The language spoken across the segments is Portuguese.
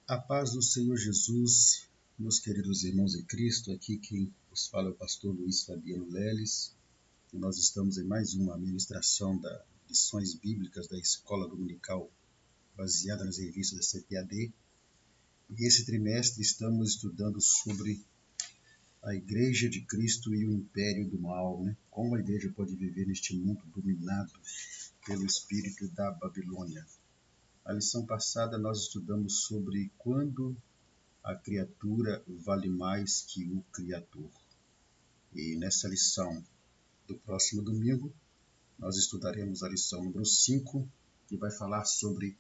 A paz do Senhor Jesus, meus queridos irmãos em Cristo, aqui quem vos fala é o pastor Luiz Fabiano Leles, e nós estamos em mais uma ministração das lições bíblicas da Escola Dominical, baseada nas revistas da CPAD, e esse trimestre estamos estudando sobre a Igreja de Cristo e o Império do Mal, Como a Igreja pode viver neste mundo dominado pelo espírito da Babilônia. Na lição passada nós estudamos sobre quando a criatura vale mais que o Criador. E nessa lição do próximo domingo, nós estudaremos a lição número 5, que vai falar sobre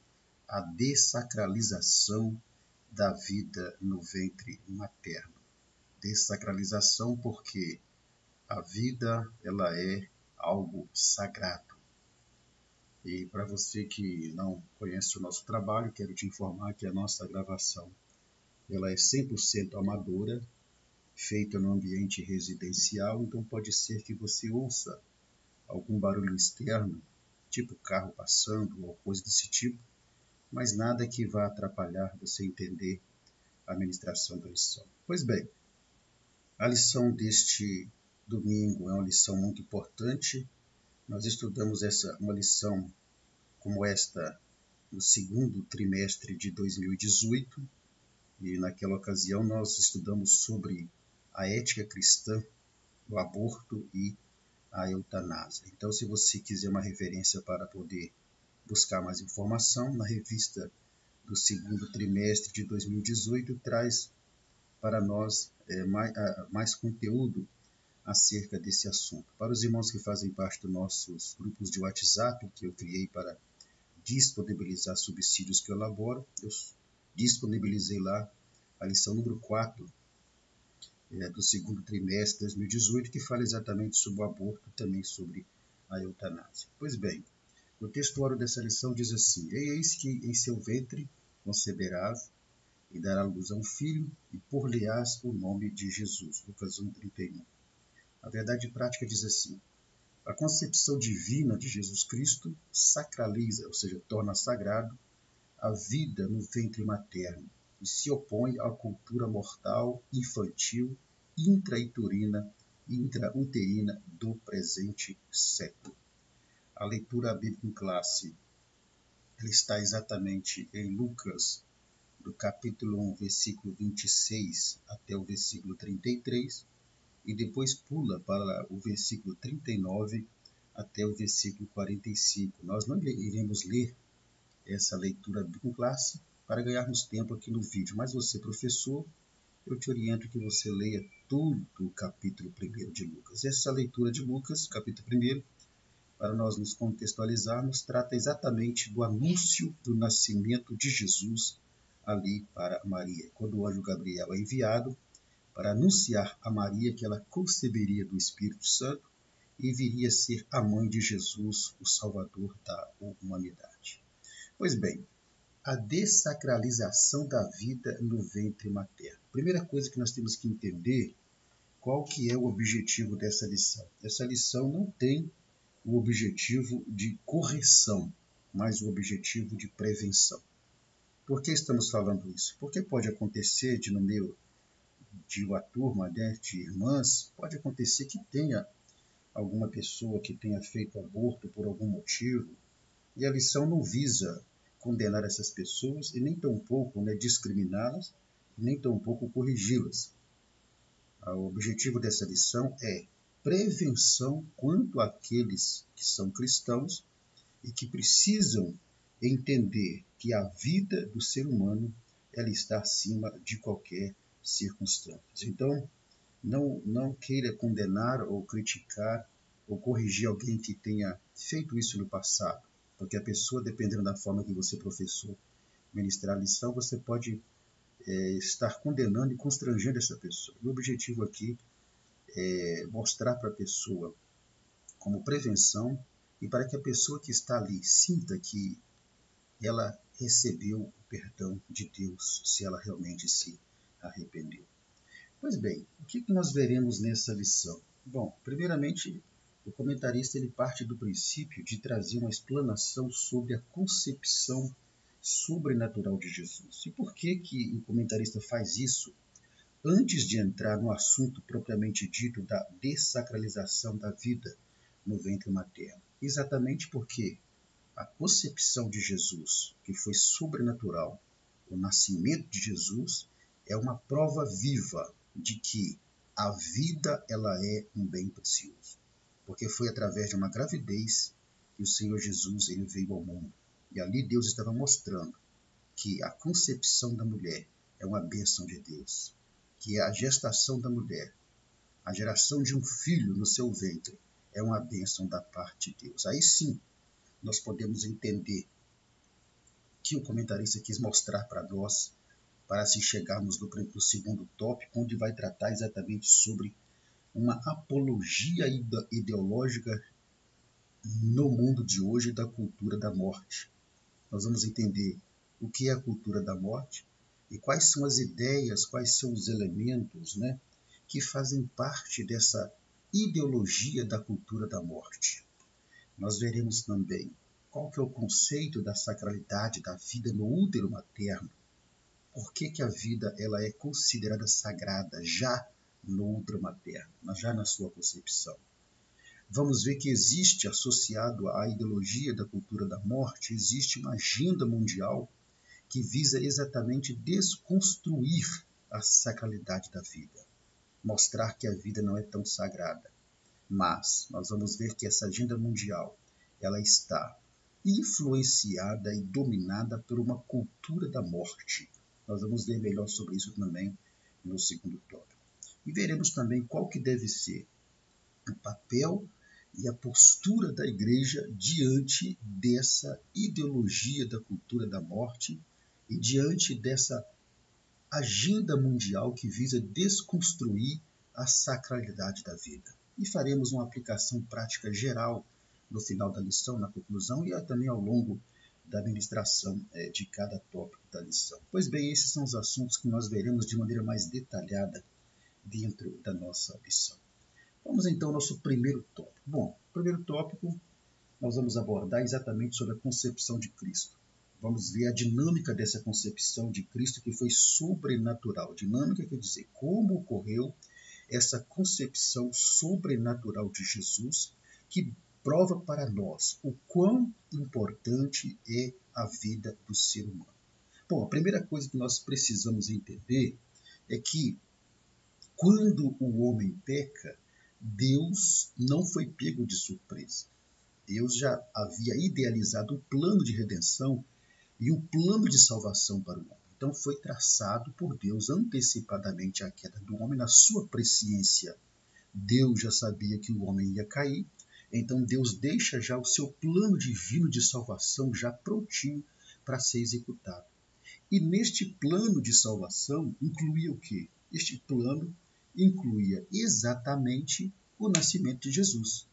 a dessacralização da vida no ventre materno. Dessacralização porque a vida ela é algo sagrado. E para você que não conhece o nosso trabalho, quero te informar que a nossa gravação ela é 100% amadora, feita no ambiente residencial, então pode ser que você ouça algum barulho externo, tipo carro passando ou coisa desse tipo, mas nada que vá atrapalhar você entender a ministração da lição. Pois bem, a lição deste domingo é uma lição muito importante. Nós estudamos uma lição como esta no segundo trimestre de 2018, e naquela ocasião nós estudamos sobre a ética cristã, o aborto e a eutanásia. Então, se você quiser uma referência para poder buscar mais informação, na revista do segundo trimestre de 2018 traz para nós mais conteúdo acerca desse assunto. Para os irmãos que fazem parte dos nossos grupos de WhatsApp, que eu criei para disponibilizar subsídios que eu elaboro, eu disponibilizei lá a lição número 4 do segundo trimestre de 2018, que fala exatamente sobre o aborto e também sobre a eutanásia. Pois bem, o textuário dessa lição diz assim: eis que em seu ventre conceberás e dará luz a um filho, e por-lhe-ás o nome de Jesus. Lucas 1:31. A verdade prática diz assim: a concepção divina de Jesus Cristo sacraliza, ou seja, torna sagrado, a vida no ventre materno e se opõe à cultura mortal, infantil, intrauterina do presente século. A leitura bíblica em classe ela está exatamente em Lucas, do capítulo 1, versículo 26 até o versículo 33, e depois pula para o versículo 39 até o versículo 45. Nós não iremos ler essa leitura bíblica em classe para ganharmos tempo aqui no vídeo, mas você, professor, eu te oriento que você leia todo o capítulo 1 de Lucas. Essa leitura de Lucas, capítulo 1, para nós nos contextualizarmos, trata exatamente do anúncio do nascimento de Jesus ali para Maria. Quando o anjo Gabriel é enviado para anunciar a Maria que ela conceberia do Espírito Santo e viria a ser a mãe de Jesus, o Salvador da humanidade. Pois bem, a dessacralização da vida no ventre materno. Primeira coisa que nós temos que entender, qual que é o objetivo dessa lição. Essa lição não tem o objetivo de correção, mas o objetivo de prevenção. Por que estamos falando isso? Porque pode acontecer no meio de uma turma de irmãs, pode acontecer que tenha alguma pessoa que tenha feito aborto por algum motivo, e a lição não visa condenar essas pessoas e nem tampouco discriminá-las, nem tampouco corrigi-las. O objetivo dessa lição é prevenção quanto àqueles que são cristãos e que precisam entender que a vida do ser humano ela está acima de qualquer circunstância. Então, não queira condenar ou criticar ou corrigir alguém que tenha feito isso no passado, porque a pessoa, dependendo da forma que você, professor, ministrar a lição, você pode estar condenando e constrangendo essa pessoa. O objetivo aqui é mostrar para a pessoa como prevenção e para que a pessoa que está ali sinta que ela recebeu o perdão de Deus, se ela realmente se arrependeu. Pois bem, o que nós veremos nessa lição? Bom, primeiramente, o comentarista ele parte do princípio de trazer uma explanação sobre a concepção sobrenatural de Jesus. E por que o comentarista faz isso antes de entrar no assunto propriamente dito da dessacralização da vida no ventre materno? Exatamente porque a concepção de Jesus, que foi sobrenatural, o nascimento de Jesus, é uma prova viva de que a vida ela é um bem precioso. Porque foi através de uma gravidez que o Senhor Jesus ele veio ao mundo. E ali Deus estava mostrando que a concepção da mulher é uma bênção de Deus. Que a gestação da mulher, a geração de um filho no seu ventre, é uma bênção da parte de Deus. Aí sim, nós podemos entender que o comentarista quis mostrar para nós, para assim chegarmos no segundo tópico, onde vai tratar exatamente sobre uma apologia ideológica no mundo de hoje da cultura da morte. Nós vamos entender o que é a cultura da morte e quais são as ideias, quais são os elementos, que fazem parte dessa ideologia da cultura da morte. Nós veremos também qual que é o conceito da sacralidade da vida no útero materno. Por que a vida ela é considerada sagrada já no útero materno, já na sua concepção? Vamos ver que existe, associado à ideologia da cultura da morte, existe uma agenda mundial que visa exatamente desconstruir a sacralidade da vida, mostrar que a vida não é tão sagrada. Mas nós vamos ver que essa agenda mundial ela está influenciada e dominada por uma cultura da morte. Nós vamos ver melhor sobre isso também no segundo tópico. E veremos também qual que deve ser o papel e a postura da igreja diante dessa ideologia da cultura da morte e diante dessa agenda mundial que visa desconstruir a sacralidade da vida. E faremos uma aplicação prática geral no final da lição, na conclusão, e também ao longo da ministração de cada tópico da lição. Pois bem, esses são os assuntos que nós veremos de maneira mais detalhada dentro da nossa lição. Vamos então ao nosso primeiro tópico. Bom, primeiro tópico, nós vamos abordar exatamente sobre a concepção de Cristo. Vamos ver a dinâmica dessa concepção de Cristo que foi sobrenatural. Dinâmica quer dizer como ocorreu essa concepção sobrenatural de Jesus que prova para nós o quão importante é a vida do ser humano. Bom, a primeira coisa que nós precisamos entender é que quando o homem peca, Deus não foi pego de surpresa. Deus já havia idealizado o plano de redenção e o plano de salvação para o homem. Então foi traçado por Deus antecipadamente a queda do homem na sua presciência. Deus já sabia que o homem ia cair, então Deus deixa já o seu plano divino de salvação já prontinho para ser executado. E neste plano de salvação incluía o quê? Este plano incluía exatamente o nascimento de Jesus.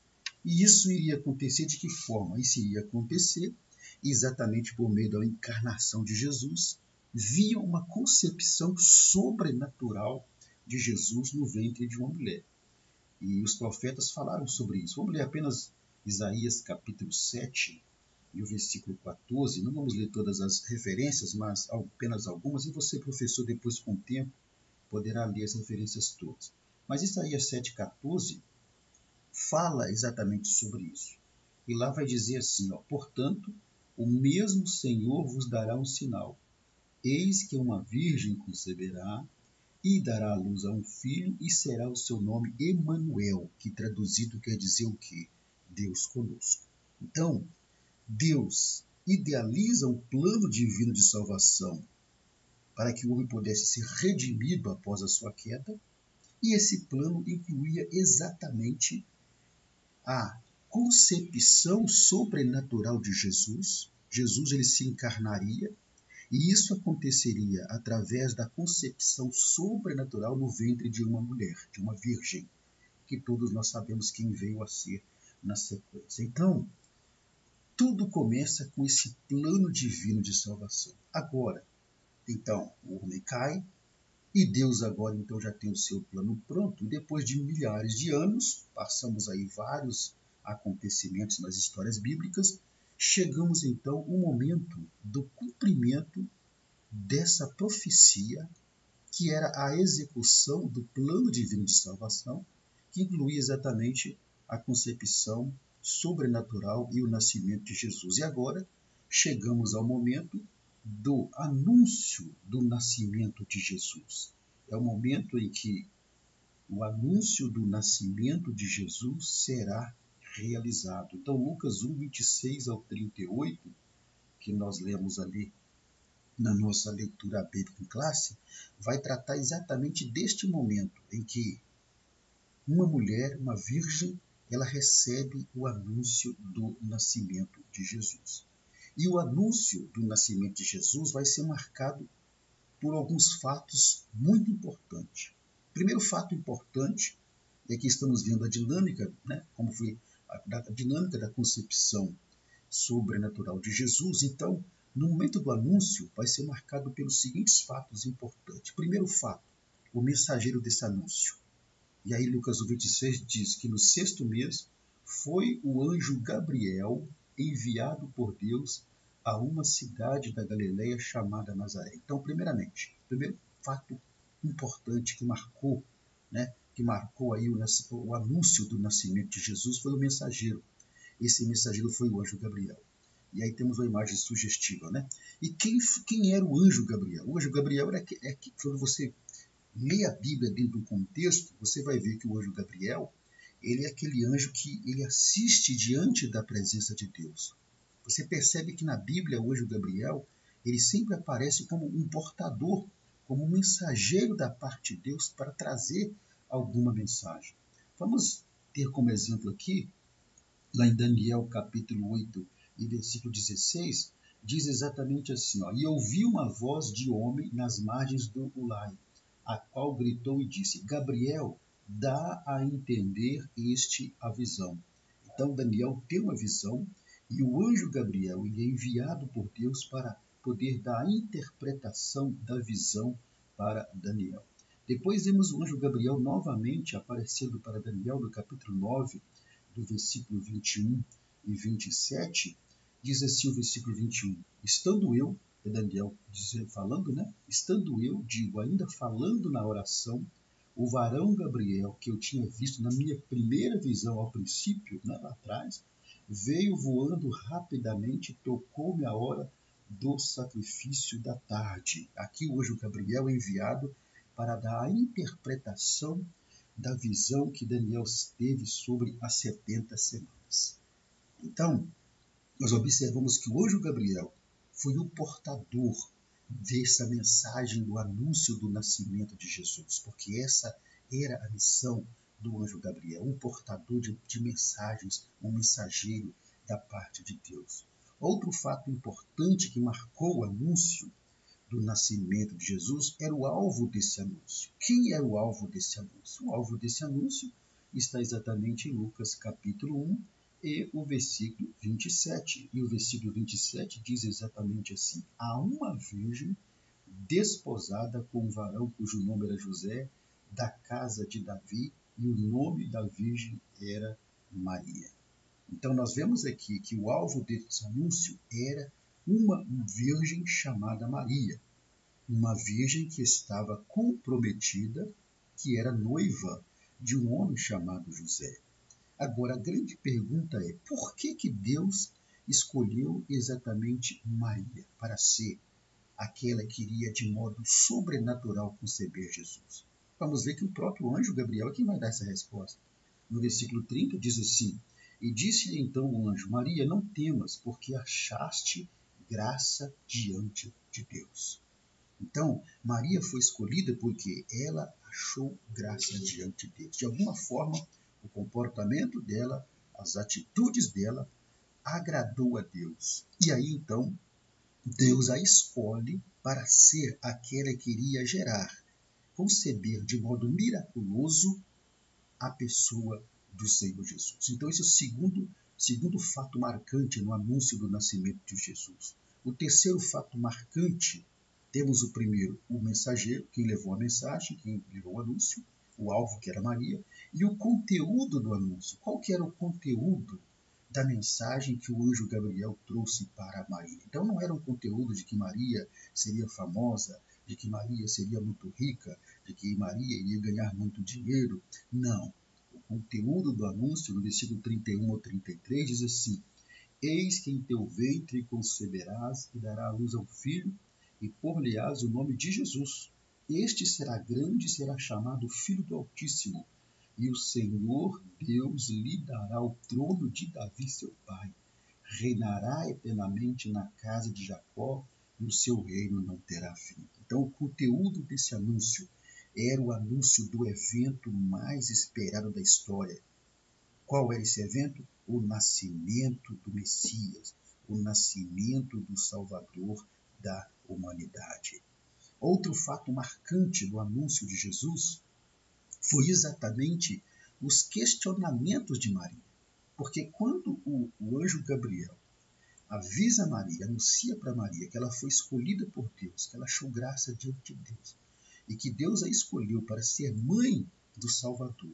E isso iria acontecer de que forma? Isso iria acontecer exatamente por meio da encarnação de Jesus, via uma concepção sobrenatural de Jesus no ventre de uma mulher. E os profetas falaram sobre isso. Vamos ler apenas Isaías capítulo 7 e o versículo 14. Não vamos ler todas as referências, mas apenas algumas, e você, professor, depois com o tempo, poderá ler as referências todas. Mas Isaías 7,14 fala exatamente sobre isso. E lá vai dizer assim, portanto, o mesmo Senhor vos dará um sinal. Eis que uma virgem conceberá e dará à luz a um filho e será o seu nome Emanuel, que traduzido quer dizer o quê? Deus conosco. Então, Deus idealiza um plano divino de salvação para que o homem pudesse ser redimido após a sua queda, e esse plano incluía exatamente a concepção sobrenatural de Jesus. Jesus ele se encarnaria, e isso aconteceria através da concepção sobrenatural no ventre de uma mulher, de uma virgem, que todos nós sabemos quem veio a ser na sequência. Então, tudo começa com esse plano divino de salvação. Agora, então, o homem cai, e Deus agora então já tem o seu plano pronto. Depois de milhares de anos, passamos aí vários acontecimentos nas histórias bíblicas, chegamos então ao momento do cumprimento dessa profecia, que era a execução do plano divino de salvação, que incluía exatamente a concepção sobrenatural e o nascimento de Jesus. E agora chegamos ao momento do anúncio do nascimento de Jesus. É o momento em que o anúncio do nascimento de Jesus será realizado. Então, Lucas 1, 26 ao 38, que nós lemos ali na nossa leitura bíblica em classe, vai tratar exatamente deste momento em que uma mulher, uma virgem, ela recebe o anúncio do nascimento de Jesus. E o anúncio do nascimento de Jesus vai ser marcado por alguns fatos muito importantes. O primeiro fato importante é que estamos vendo a dinâmica, como foi a dinâmica da concepção sobrenatural de Jesus. Então, no momento do anúncio, vai ser marcado pelos seguintes fatos importantes. Primeiro fato, o mensageiro desse anúncio. E aí Lucas 26 diz que no 6º mês foi o anjo Gabriel enviado por Deus a uma cidade da Galileia chamada Nazaré. Então, primeiramente, o primeiro fato importante que marcou aí o anúncio do nascimento de Jesus foi o mensageiro. Esse mensageiro foi o anjo Gabriel. E aí temos uma imagem sugestiva, E quem era o anjo Gabriel? O anjo Gabriel quando você lê a Bíblia dentro do contexto, você vai ver que o anjo Gabriel, ele é aquele anjo que ele assiste diante da presença de Deus. Você percebe que na Bíblia o anjo Gabriel, ele sempre aparece como um portador, como um mensageiro da parte de Deus para trazer alguma mensagem. Vamos ter como exemplo aqui, lá em Daniel capítulo 8 e versículo 16, diz exatamente assim, e ouvi uma voz de homem nas margens do Ulai, a qual gritou e disse, Gabriel, dá a entender a visão. Então Daniel tem uma visão e o anjo Gabriel ele é enviado por Deus para poder dar a interpretação da visão para Daniel. Depois vemos o anjo Gabriel novamente aparecendo para Daniel no capítulo 9, do versículo 21 e 27, diz assim o versículo 21, estando eu, é Daniel falando, estando eu, ainda falando na oração, o varão Gabriel, que eu tinha visto na minha primeira visão ao princípio, lá atrás, veio voando rapidamente, tocou-me a hora do sacrifício da tarde. Aqui o anjo Gabriel é enviado para dar a interpretação da visão que Daniel teve sobre as 70 semanas. Então, nós observamos que o anjo Gabriel foi o portador dessa mensagem do anúncio do nascimento de Jesus, porque essa era a missão do anjo Gabriel, um portador de mensagens, um mensageiro da parte de Deus. Outro fato importante que marcou o anúncio do nascimento de Jesus era o alvo desse anúncio. Quem é o alvo desse anúncio? O alvo desse anúncio está exatamente em Lucas capítulo 1 e o versículo 27. E o versículo 27 diz exatamente assim, há uma virgem desposada com um varão cujo nome era José, da casa de Davi, e o nome da virgem era Maria. Então nós vemos aqui que o alvo desse anúncio era uma virgem chamada Maria, uma virgem que estava comprometida, que era noiva de um homem chamado José. Agora, a grande pergunta é, por que Deus escolheu exatamente Maria para ser aquela que iria de modo sobrenatural conceber Jesus? Vamos ver que o próprio anjo Gabriel é quem vai dar essa resposta. No versículo 30 diz assim, e disse-lhe então o anjo, Maria, não temas, porque achaste graça diante de Deus. Então, Maria foi escolhida porque ela achou graça diante de Deus. De alguma forma, o comportamento dela, as atitudes dela, agradou a Deus. E aí, então, Deus a escolhe para ser aquela que iria gerar, conceber de modo miraculoso a pessoa do Senhor Jesus. Então, esse é o segundo fato marcante no anúncio do nascimento de Jesus. O terceiro fato marcante, temos o primeiro, o mensageiro, quem levou a mensagem, quem levou o anúncio, o alvo que era Maria, e o conteúdo do anúncio. Qual que era o conteúdo da mensagem que o anjo Gabriel trouxe para Maria. Então não era um conteúdo de que Maria seria famosa, de que Maria seria muito rica, de que Maria iria ganhar muito dinheiro. Não. O conteúdo do anúncio, no versículo 31 ou 33, diz assim: Eis que em teu ventre conceberás e dará à luz a um filho, e por-lhe-ás o nome de Jesus. Este será grande e será chamado Filho do Altíssimo, e o Senhor Deus lhe dará o trono de Davi, seu pai. Reinará eternamente na casa de Jacó, e o seu reino não terá fim. Então, o conteúdo desse anúncio era o anúncio do evento mais esperado da história. Qual era esse evento? O nascimento do Messias, o nascimento do Salvador da humanidade. Outro fato marcante do anúncio de Jesus foi exatamente os questionamentos de Maria. Porque quando o anjo Gabriel avisa Maria, anuncia para Maria que ela foi escolhida por Deus, que ela achou graça diante de Deus, e que Deus a escolheu para ser mãe do Salvador,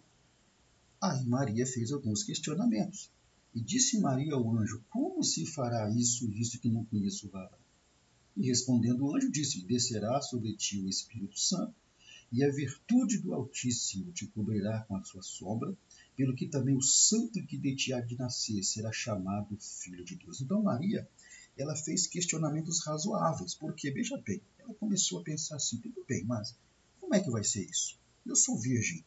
aí Maria fez alguns questionamentos. E disse Maria ao anjo: Como se fará isso, visto que não conheço o varão? E respondendo o anjo, disse: Descerá sobre ti o Espírito Santo, e a virtude do Altíssimo te cobrirá com a sua sombra, pelo que também o santo que de ti há de nascer será chamado Filho de Deus. Então Maria, ela fez questionamentos razoáveis, porque, veja bem, ela começou a pensar assim: tudo bem, mas como é que vai ser isso? Eu sou virgem.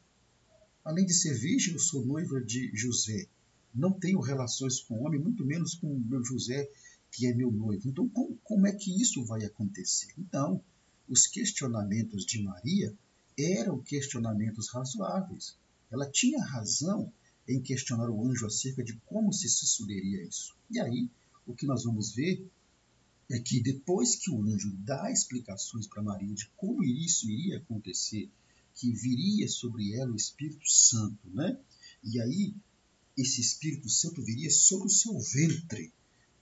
Além de ser virgem, eu sou noiva de José. Não tenho relações com homem, muito menos com o meu José, que é meu noivo. Então, como é que isso vai acontecer? Então, os questionamentos de Maria eram questionamentos razoáveis. Ela tinha razão em questionar o anjo acerca de como se sucederia isso. E aí, o que nós vamos ver é que depois que o anjo dá explicações para Maria de como isso iria acontecer, que viria sobre ela o Espírito Santo, né? E aí esse Espírito Santo viria sobre o seu ventre,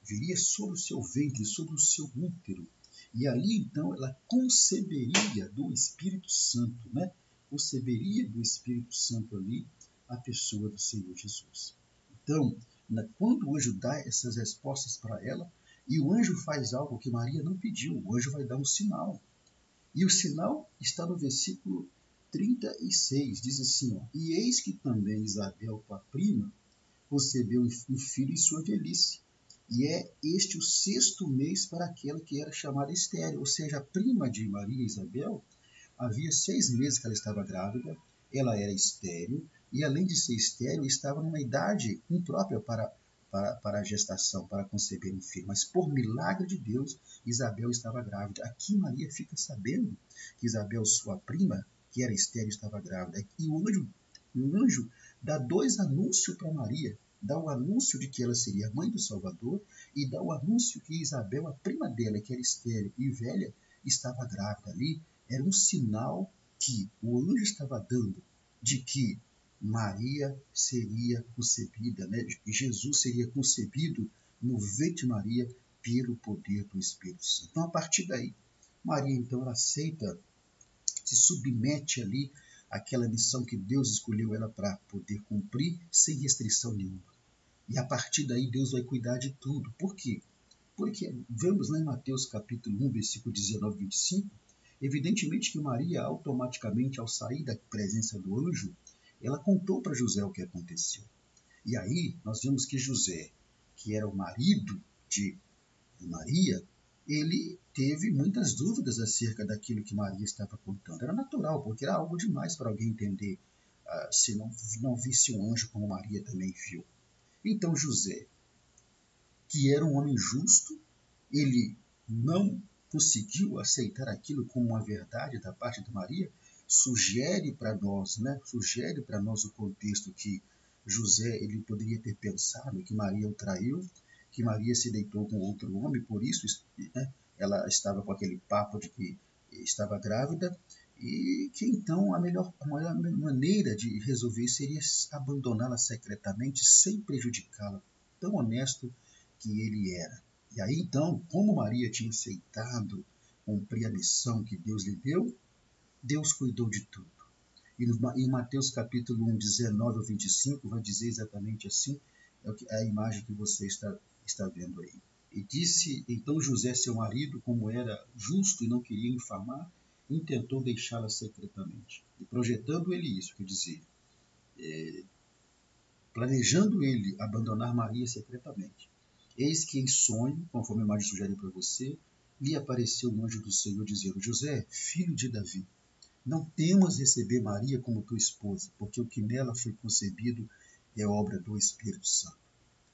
viria sobre o seu ventre, sobre o seu útero. E ali então ela conceberia do Espírito Santo, né? Conceberia do Espírito Santo ali a pessoa do Senhor Jesus. Então, quando o anjo dá essas respostas para ela, e o anjo faz algo que Maria não pediu, o anjo vai dar um sinal. E o sinal está no versículo 36, diz assim, ó, E eis que também Isabel, tua prima, concebeu um filho em sua velhice. E é este o 6º mês para aquela que era chamada estéril, ou seja, a prima de Maria Isabel, havia 6 meses que ela estava grávida, ela era estéril, e além de ser estéril, estava numa idade imprópria para a gestação, para conceber um filho. Mas por milagre de Deus, Isabel estava grávida. Aqui Maria fica sabendo que Isabel, sua prima, que era estéril, estava grávida. E o anjo dá 2 anúncios para Maria. Dá o anúncio de que ela seria a mãe do Salvador e dá o anúncio que Isabel, a prima dela, que era estéril e velha, estava grávida ali. Era um sinal que o anjo estava dando de que Maria seria concebida, né? Que Jesus seria concebido no ventre de Maria pelo poder do Espírito Santo. Então, a partir daí, Maria, então, ela aceita, se submete ali àquela missão que Deus escolheu ela para poder cumprir sem restrição nenhuma. E a partir daí, Deus vai cuidar de tudo. Por quê? Porque vemos lá em Mateus capítulo 1, versículo 19 e 25, evidentemente que Maria, automaticamente, ao sair da presença do anjo, ela contou para José o que aconteceu. E aí nós vemos que José, que era o marido de Maria, ele teve muitas dúvidas acerca daquilo que Maria estava contando. Era natural, porque era algo demais para alguém entender se não visse um anjo como Maria também viu. Então José, que era um homem justo, ele não conseguiu aceitar aquilo como uma verdade da parte de Maria, sugere para nós, né? Sugere para nós o contexto que José ele poderia ter pensado que Maria o traiu, que Maria se deitou com outro homem, por isso, né, ela estava com aquele papo de que estava grávida, e que então a maior maneira de resolver seria abandoná-la secretamente sem prejudicá-la. Tão honesto que ele era. E aí então, como Maria tinha aceitado cumprir a missão que Deus lhe deu, Deus cuidou de tudo. E em Mateus capítulo 1, 19 ao 25, vai dizer exatamente assim, É a imagem que você está vendo aí. E disse então José, seu marido, como era justo e não queria infamar, intentou deixá-la secretamente. E projetando ele isso, quer dizer, planejando ele abandonar Maria secretamente. Eis que em sonho, conforme a imagem sugere para você, lhe apareceu um anjo do Senhor dizendo: José, filho de Davi, não temas receber Maria como tua esposa, porque o que nela foi concebido é obra do Espírito Santo.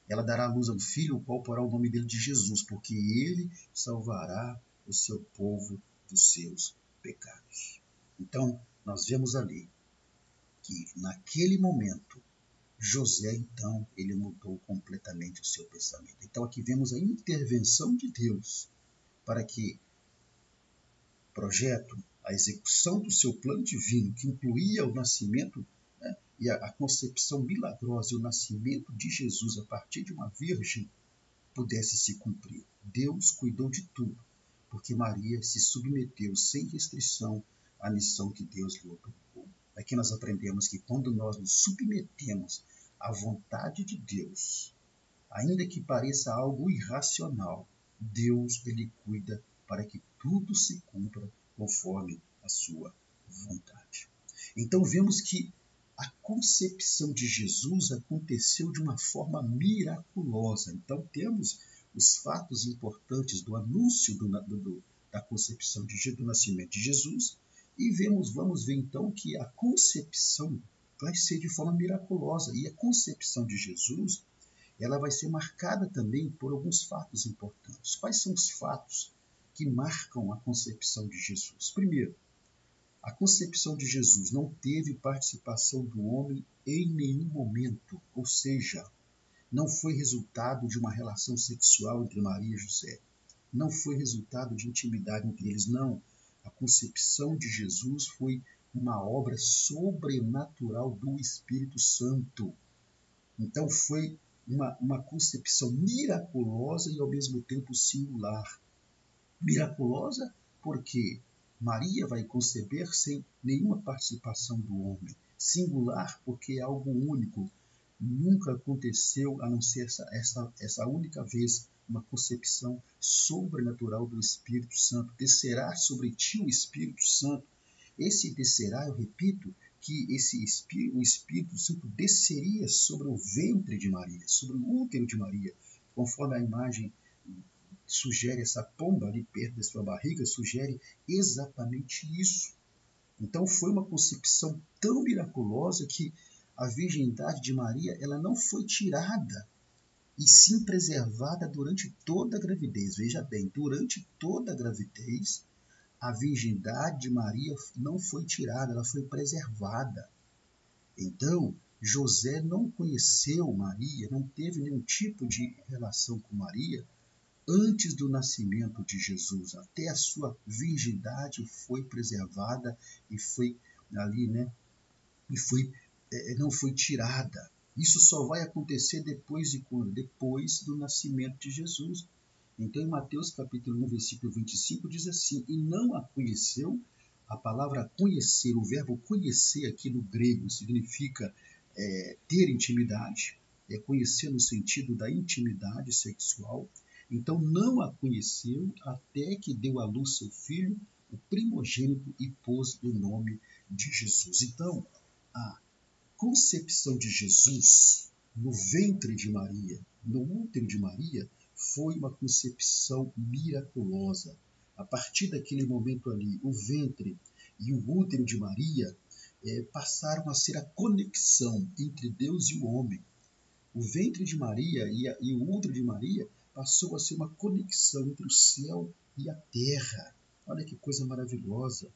Ela dará à luz a um filho, o qual porá o nome dele de Jesus, porque ele salvará o seu povo dos seus pecados. Então, nós vemos ali que, naquele momento, José, então, ele mudou completamente o seu pensamento. Então, aqui vemos a intervenção de Deus para que o projeto, a execução do seu plano divino, que incluía o nascimento, né, e a concepção milagrosa e o nascimento de Jesus a partir de uma virgem, pudesse se cumprir. Deus cuidou de tudo, porque Maria se submeteu sem restrição à missão que Deus lhe otorgou. Aqui nós aprendemos que quando nós nos submetemos à vontade de Deus, ainda que pareça algo irracional, Deus ele cuida para que tudo se cumpra conforme a sua vontade. Então vemos que a concepção de Jesus aconteceu de uma forma miraculosa. Então temos os fatos importantes do anúncio da concepção do nascimento de Jesus e vamos ver então que a concepção vai ser de forma miraculosa. E a concepção de Jesus ela vai ser marcada também por alguns fatos importantes. Quais são os fatos que marcam a concepção de Jesus? Primeiro, a concepção de Jesus não teve participação do homem em nenhum momento, ou seja, não foi resultado de uma relação sexual entre Maria e José, não foi resultado de intimidade entre eles, não. A concepção de Jesus foi uma obra sobrenatural do Espírito Santo. Então foi uma concepção miraculosa e ao mesmo tempo singular. Miraculosa porque Maria vai conceber sem nenhuma participação do homem. Singular porque é algo único. Nunca aconteceu, a não ser essa única vez, uma concepção sobrenatural do Espírito Santo. Descerá sobre ti o Espírito Santo. Esse descerá, eu repito, que o Espírito Santo desceria sobre o ventre de Maria, sobre o útero de Maria, conforme a imagem sugere, essa pomba ali perto da sua barriga, sugere exatamente isso. Então foi uma concepção tão miraculosa que a virgindade de Maria ela não foi tirada, e sim preservada durante toda a gravidez. Veja bem, durante toda a gravidez, a virgindade de Maria não foi tirada, ela foi preservada. Então, José não conheceu Maria, não teve nenhum tipo de relação com Maria antes do nascimento de Jesus. Até a sua virgindade foi preservada e foi ali, né? E não foi tirada. Isso só vai acontecer depois de quando? Depois do nascimento de Jesus. Então, em Mateus capítulo 1, versículo 25, diz assim: e não a conheceu. A palavra conhecer, o verbo conhecer aqui no grego significa ter intimidade, conhecer no sentido da intimidade sexual. Então não a conheceu até que deu à luz seu filho, o primogênito, e pôs o nome de Jesus. Então, a concepção de Jesus no ventre de Maria, no útero de Maria, foi uma concepção miraculosa. A partir daquele momento ali, o ventre e o útero de Maria passaram a ser a conexão entre Deus e o homem. O ventre de Maria e o útero de Maria passou a ser uma conexão entre o céu e a terra. Olha que coisa maravilhosa.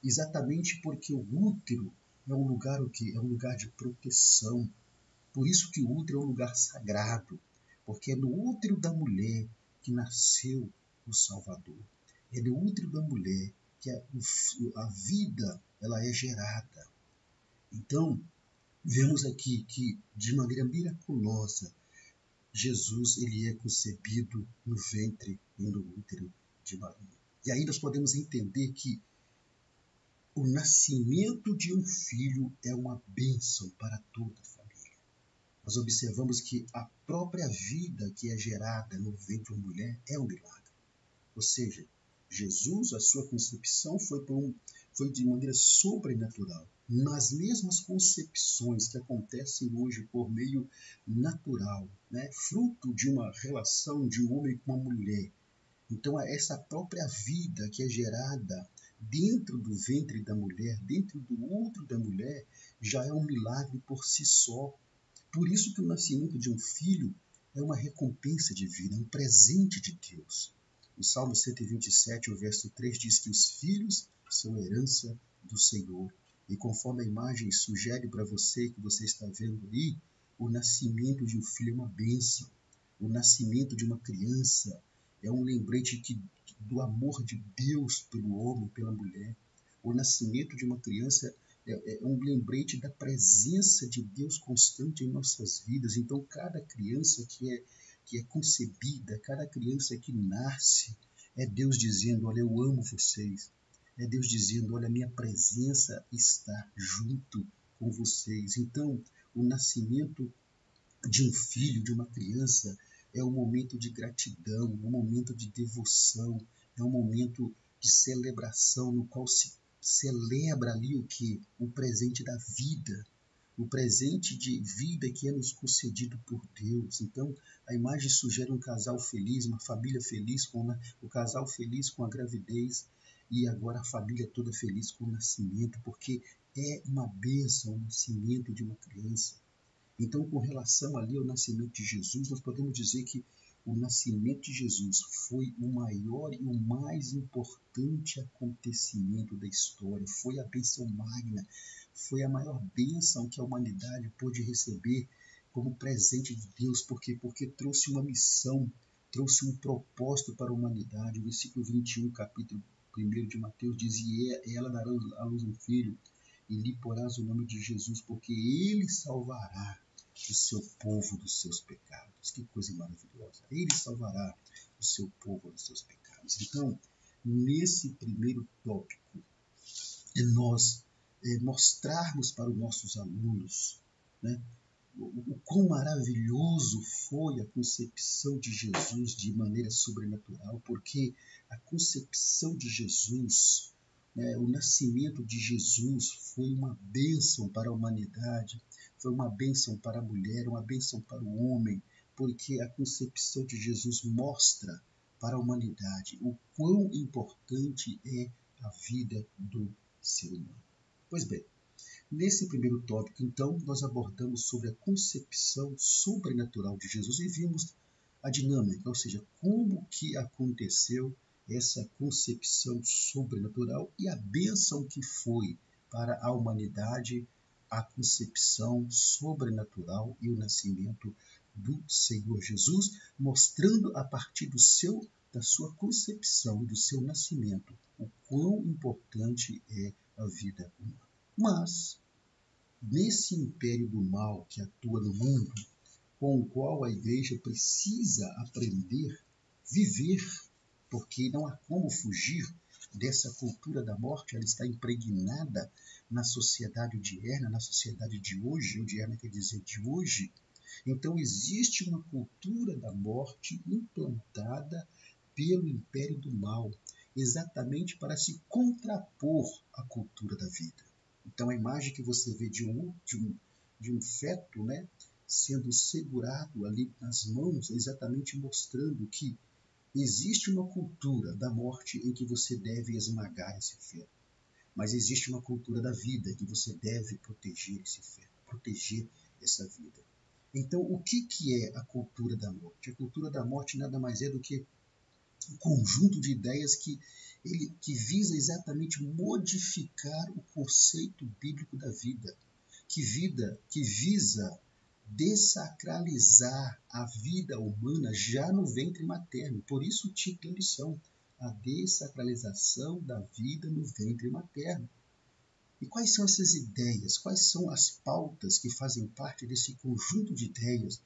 Exatamente porque o útero é um lugar o quê? É um lugar de proteção. Por isso que o útero é um lugar sagrado, porque é no útero da mulher que nasceu o Salvador. É no útero da mulher que a vida ela é gerada. Então, vemos aqui que, de maneira miraculosa, Jesus ele é concebido no ventre e no útero de Maria. E aí nós podemos entender que o nascimento de um filho é uma bênção para toda a família. nós observamos que a própria vida que é gerada no ventre de uma mulher é um milagre. Ou seja, Jesus, a sua concepção foi de maneira sobrenatural. Nas mesmas concepções que acontecem hoje por meio natural, né? Fruto de uma relação de um homem com uma mulher. Então, essa própria vida que é gerada dentro do ventre da mulher, dentro do útero da mulher, já é um milagre por si só. Por isso que o nascimento de um filho é uma recompensa divina, um presente de Deus. O Salmo 127, o verso 3, diz que os filhos são herança do Senhor. E conforme a imagem sugere para você, que você está vendo aí, o nascimento de um filho é uma bênção. O nascimento de uma criança é um lembrete do amor de Deus pelo homem, pela mulher. O nascimento de uma criança é um lembrete da presença de Deus constante em nossas vidas. Então, cada criança que é concebida, cada criança que nasce, é Deus dizendo, olha, eu amo vocês. É Deus dizendo, olha, minha presença está junto com vocês. Então, o nascimento de um filho, de uma criança, é um momento de gratidão, é um momento de devoção, é um momento de celebração no qual se celebra ali o que? O presente da vida, o presente de vida que é nos concedido por Deus. Então, a imagem sugere um casal feliz, uma família feliz, o casal feliz com a gravidez e agora a família toda feliz com o nascimento, porque é uma bênção o nascimento de uma criança. Então, com relação ali ao nascimento de Jesus, nós podemos dizer que o nascimento de Jesus foi o maior e o mais importante acontecimento da história. Foi a bênção magna, foi a maior bênção que a humanidade pôde receber como presente de Deus. Por quê? Porque trouxe uma missão, trouxe um propósito para a humanidade. O versículo 21, capítulo 1 de Mateus diz, e ela dará à luz um filho, e lhe porás o nome de Jesus, porque ele salvará o seu povo dos seus pecados. Que coisa maravilhosa. Ele salvará o seu povo dos seus pecados. Então, nesse primeiro tópico, nós mostrarmos para os nossos alunos, né, o quão maravilhoso foi a concepção de Jesus de maneira sobrenatural, porque a concepção de Jesus, né, o nascimento de Jesus foi uma bênção para a humanidade, foi uma bênção para a mulher, uma bênção para o homem, porque a concepção de Jesus mostra para a humanidade o quão importante é a vida do ser humano. Pois bem, nesse primeiro tópico, então, nós abordamos sobre a concepção sobrenatural de Jesus e vimos a dinâmica, ou seja, como que aconteceu essa concepção sobrenatural e a bênção que foi para a humanidade a concepção sobrenatural e o nascimento do Senhor Jesus, mostrando a partir da sua concepção e do seu nascimento o quão importante é a vida humana. Mas, nesse império do mal que atua no mundo, com o qual a igreja precisa aprender a viver, porque não há como fugir dessa cultura da morte, ela está impregnada na sociedade odierna, na sociedade de hoje, odierna quer dizer de hoje. Então existe uma cultura da morte implantada pelo império do mal, exatamente para se contrapor à cultura da vida. Então a imagem que você vê de um feto, né, sendo segurado ali nas mãos, é exatamente mostrando que existe uma cultura da morte em que você deve esmagar esse feto, mas existe uma cultura da vida que você deve proteger esse feto, proteger essa vida. Então, o que é a cultura da morte? A cultura da morte nada mais é do que um conjunto de ideias que visa exatamente modificar o conceito bíblico da vida, que visa dessacralizar a vida humana já no ventre materno. Por isso o título da lição, a dessacralização da vida no ventre materno. E quais são essas ideias? Quais são as pautas que fazem parte desse conjunto de ideias,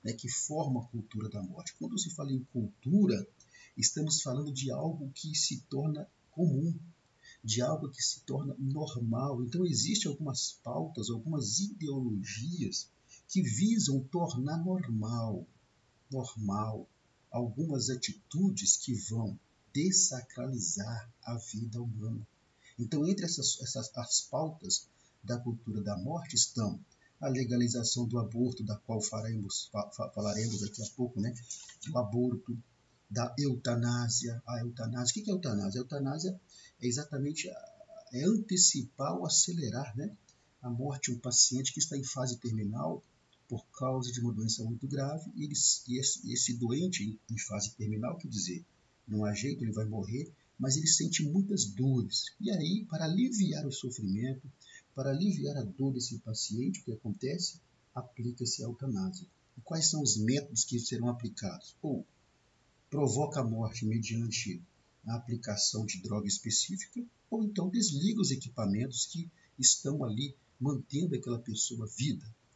né, que formam a cultura da morte? Quando se fala em cultura, estamos falando de algo que se torna comum, de algo que se torna normal. Então, existem algumas pautas, algumas ideologias que visam tornar normal algumas atitudes que vão dessacralizar a vida humana. Então, entre as pautas da cultura da morte estão a legalização do aborto, da qual falaremos daqui a pouco, né? Do aborto, da eutanásia. A eutanásia, o que é eutanásia? A eutanásia é exatamente antecipar ou acelerar, né, a morte de um paciente que está em fase terminal por causa de uma doença muito grave, e esse doente em fase terminal, quer dizer, não há jeito, ele vai morrer, mas ele sente muitas dores. E aí, para aliviar o sofrimento, para aliviar a dor desse paciente, o que acontece? Aplica-se a eutanásia. E quais são os métodos que serão aplicados? Ou provoca a morte mediante a aplicação de droga específica, ou então desliga os equipamentos que estão ali mantendo aquela pessoa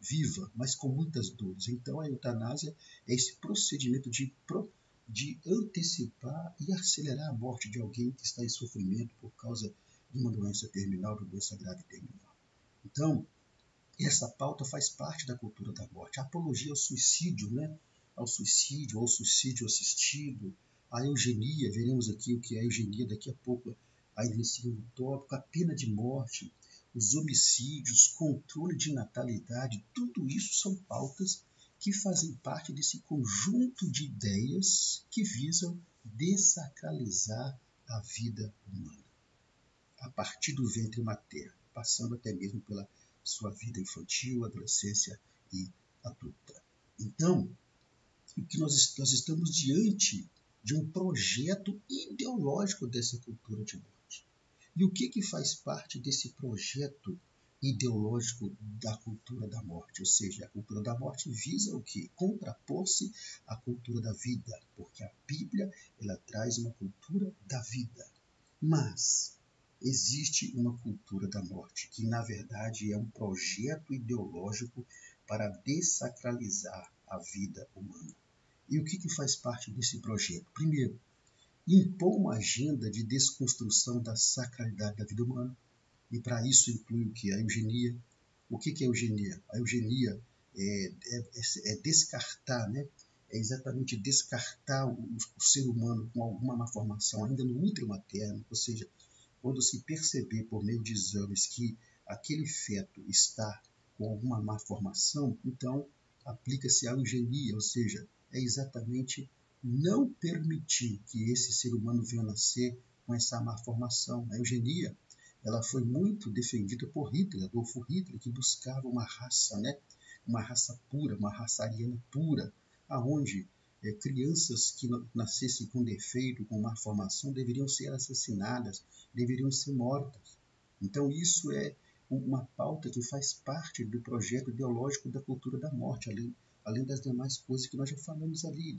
viva, mas com muitas dores. Então a eutanásia é esse procedimento de antecipar e acelerar a morte de alguém que está em sofrimento por causa de uma doença terminal, de uma doença grave terminal. Então, essa pauta faz parte da cultura da morte. A apologia ao suicídio, né? Ao suicídio assistido, a eugenia, veremos aqui o que é a eugenia daqui a pouco, ainda nesse segundo tópico, a pena de morte, os homicídios, controle de natalidade, tudo isso são pautas que fazem parte desse conjunto de ideias que visam dessacralizar a vida humana, a partir do ventre materno, passando até mesmo pela sua vida infantil, adolescência e adulta. Então, o que nós estamos diante de um projeto ideológico dessa cultura de morte. E o que faz parte desse projeto ideológico da cultura da morte? Ou seja, a cultura da morte visa o quê? Contrapor-se à cultura da vida, porque a Bíblia ela traz uma cultura da vida. Mas existe uma cultura da morte, que na verdade é um projeto ideológico para dessacralizar a vida humana. E o que faz parte desse projeto? Primeiro, impor uma agenda de desconstrução da sacralidade da vida humana, e para isso inclui o que? A eugenia. O que é eugenia? A eugenia é descartar, né? É exatamente descartar o ser humano com alguma malformação ainda no útero materno, ou seja, quando se perceber por meio de exames que aquele feto está com alguma malformação, então aplica-se a eugenia, ou seja, é exatamente não permitir que esse ser humano venha a nascer com essa malformação. A eugenia ela foi muito defendida por Hitler, Adolfo Hitler, que buscava uma raça, né? Uma raça pura, uma raça ariana pura, aonde crianças que nascessem com defeito, com malformação, deveriam ser assassinadas, deveriam ser mortas. Então isso é uma pauta que faz parte do projeto ideológico da cultura da morte, além das demais coisas que nós já falamos ali,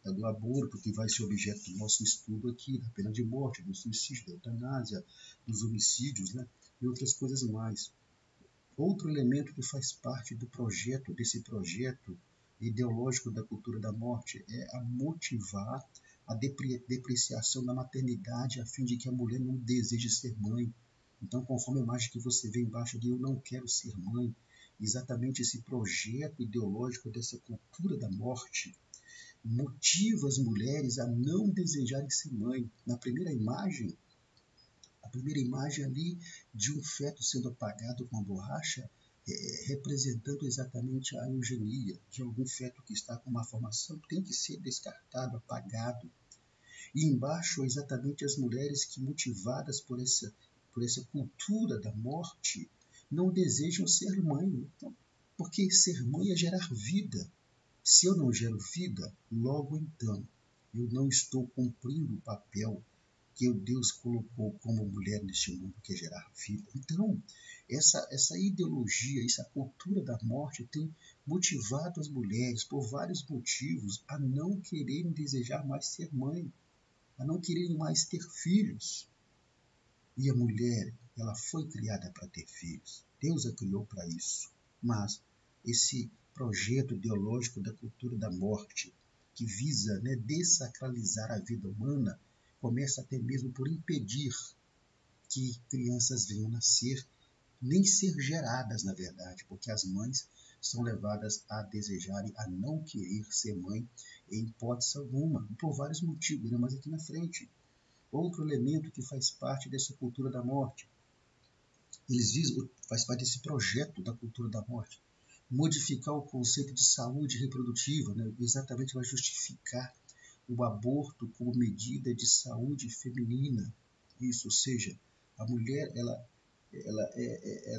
do aborto, que vai ser objeto do nosso estudo aqui, da pena de morte, do suicídio, da eutanásia, dos homicídios, né? E outras coisas mais. Outro elemento que faz parte desse projeto ideológico da cultura da morte é a motivar a depreciação da maternidade a fim de que a mulher não deseje ser mãe. Então, conforme a imagem que você vê embaixo de eu não quero ser mãe, exatamente esse projeto ideológico dessa cultura da morte motiva as mulheres a não desejarem ser mãe. Na primeira imagem ali de um feto sendo apagado com a borracha, representando exatamente a eugenia, de algum feto que está com uma formação, tem que ser descartado, apagado. E embaixo, exatamente as mulheres que, motivadas por essa cultura da morte, não desejam ser mãe. Então, porque ser mãe é gerar vida. Se eu não gero vida, logo então, eu não estou cumprindo o papel que Deus colocou como mulher neste mundo, que é gerar vida. Então, essa ideologia, essa cultura da morte tem motivado as mulheres, por vários motivos, a não quererem desejar mais ser mãe, a não quererem mais ter filhos. E a mulher, ela foi criada para ter filhos. Deus a criou para isso. Mas esse projeto ideológico da cultura da morte, que visa, né, dessacralizar a vida humana, começa até mesmo por impedir que crianças venham nascer, nem ser geradas, na verdade, porque as mães são levadas a desejarem, a não querer ser mãe em hipótese alguma, por vários motivos, né? Mas aqui na frente. Outro elemento que faz parte dessa cultura da morte, eles dizem, faz parte desse projeto da cultura da morte, modificar o conceito de saúde reprodutiva, né? Exatamente vai justificar o aborto como medida de saúde feminina. Isso, ou seja, a mulher ela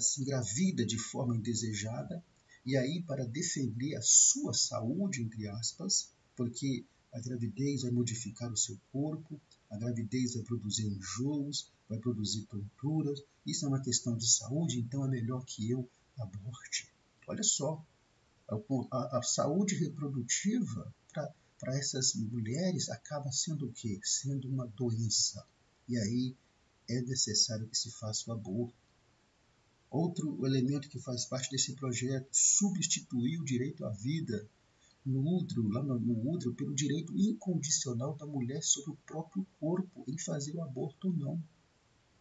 se engravida de forma indesejada, e aí para defender a sua saúde, entre aspas, porque a gravidez vai modificar o seu corpo, a gravidez vai produzir enjoos, vai produzir tonturas, isso é uma questão de saúde, então é melhor que eu aborte. Olha só, a saúde reprodutiva para essas mulheres acaba sendo o quê? Sendo uma doença. E aí é necessário que se faça o aborto. Outro elemento que faz parte desse projeto, substituir o direito à vida no útero, lá no útero, pelo direito incondicional da mulher sobre o próprio corpo, em fazer o aborto ou não.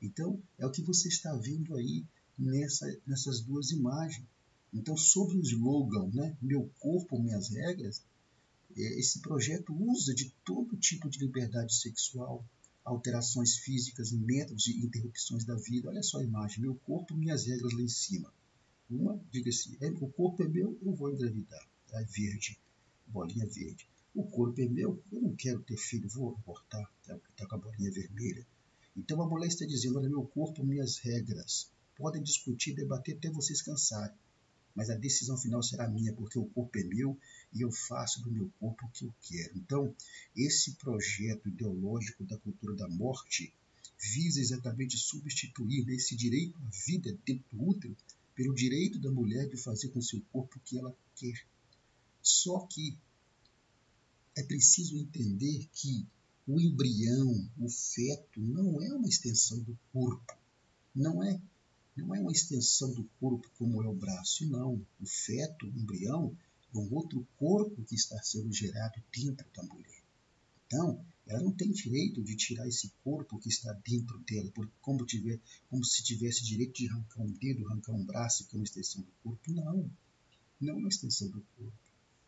Então, é o que você está vendo aí nessas duas imagens. Então, sobre o slogan, né, meu corpo, minhas regras, esse projeto usa de todo tipo de liberdade sexual, alterações físicas, métodos de interrupções da vida. Olha só a imagem, meu corpo, minhas regras lá em cima. Uma, diga-se, o corpo é meu, eu vou engravidar. É verde, bolinha verde. O corpo é meu, eu não quero ter filho, vou abortar, está com a bolinha vermelha. Então a mulher está dizendo, olha, meu corpo, minhas regras. Podem discutir, debater até vocês cansarem, mas a decisão final será minha, porque o corpo é meu e eu faço do meu corpo o que eu quero. Então, esse projeto ideológico da cultura da morte visa exatamente substituir esse direito à vida dentro do útero pelo direito da mulher de fazer com seu corpo o que ela quer. Só que é preciso entender que o embrião, o feto, não é uma extensão do corpo. Não é uma extensão do corpo como é o braço, não. O feto, o embrião, é um outro corpo que está sendo gerado dentro da mulher. Então, ela não tem direito de tirar esse corpo que está dentro dela, como se tivesse direito de arrancar um dedo, arrancar um braço, que é uma extensão do corpo. Não, não é uma extensão do corpo.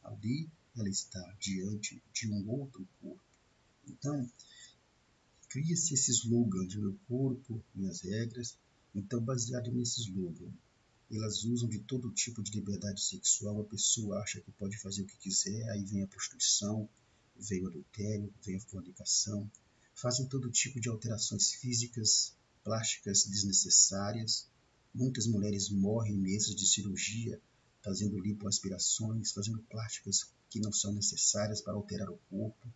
Ali ela está diante de um outro corpo. Então, cria-se esse slogan de meu corpo, minhas regras. Então, baseado nesse slogan, elas usam de todo tipo de liberdade sexual, a pessoa acha que pode fazer o que quiser, aí vem a prostituição, vem o adultério, vem a fornicação, fazem todo tipo de alterações físicas, plásticas desnecessárias. Muitas mulheres morrem em meses de cirurgia, fazendo lipoaspirações, fazendo plásticas que não são necessárias para alterar o corpo.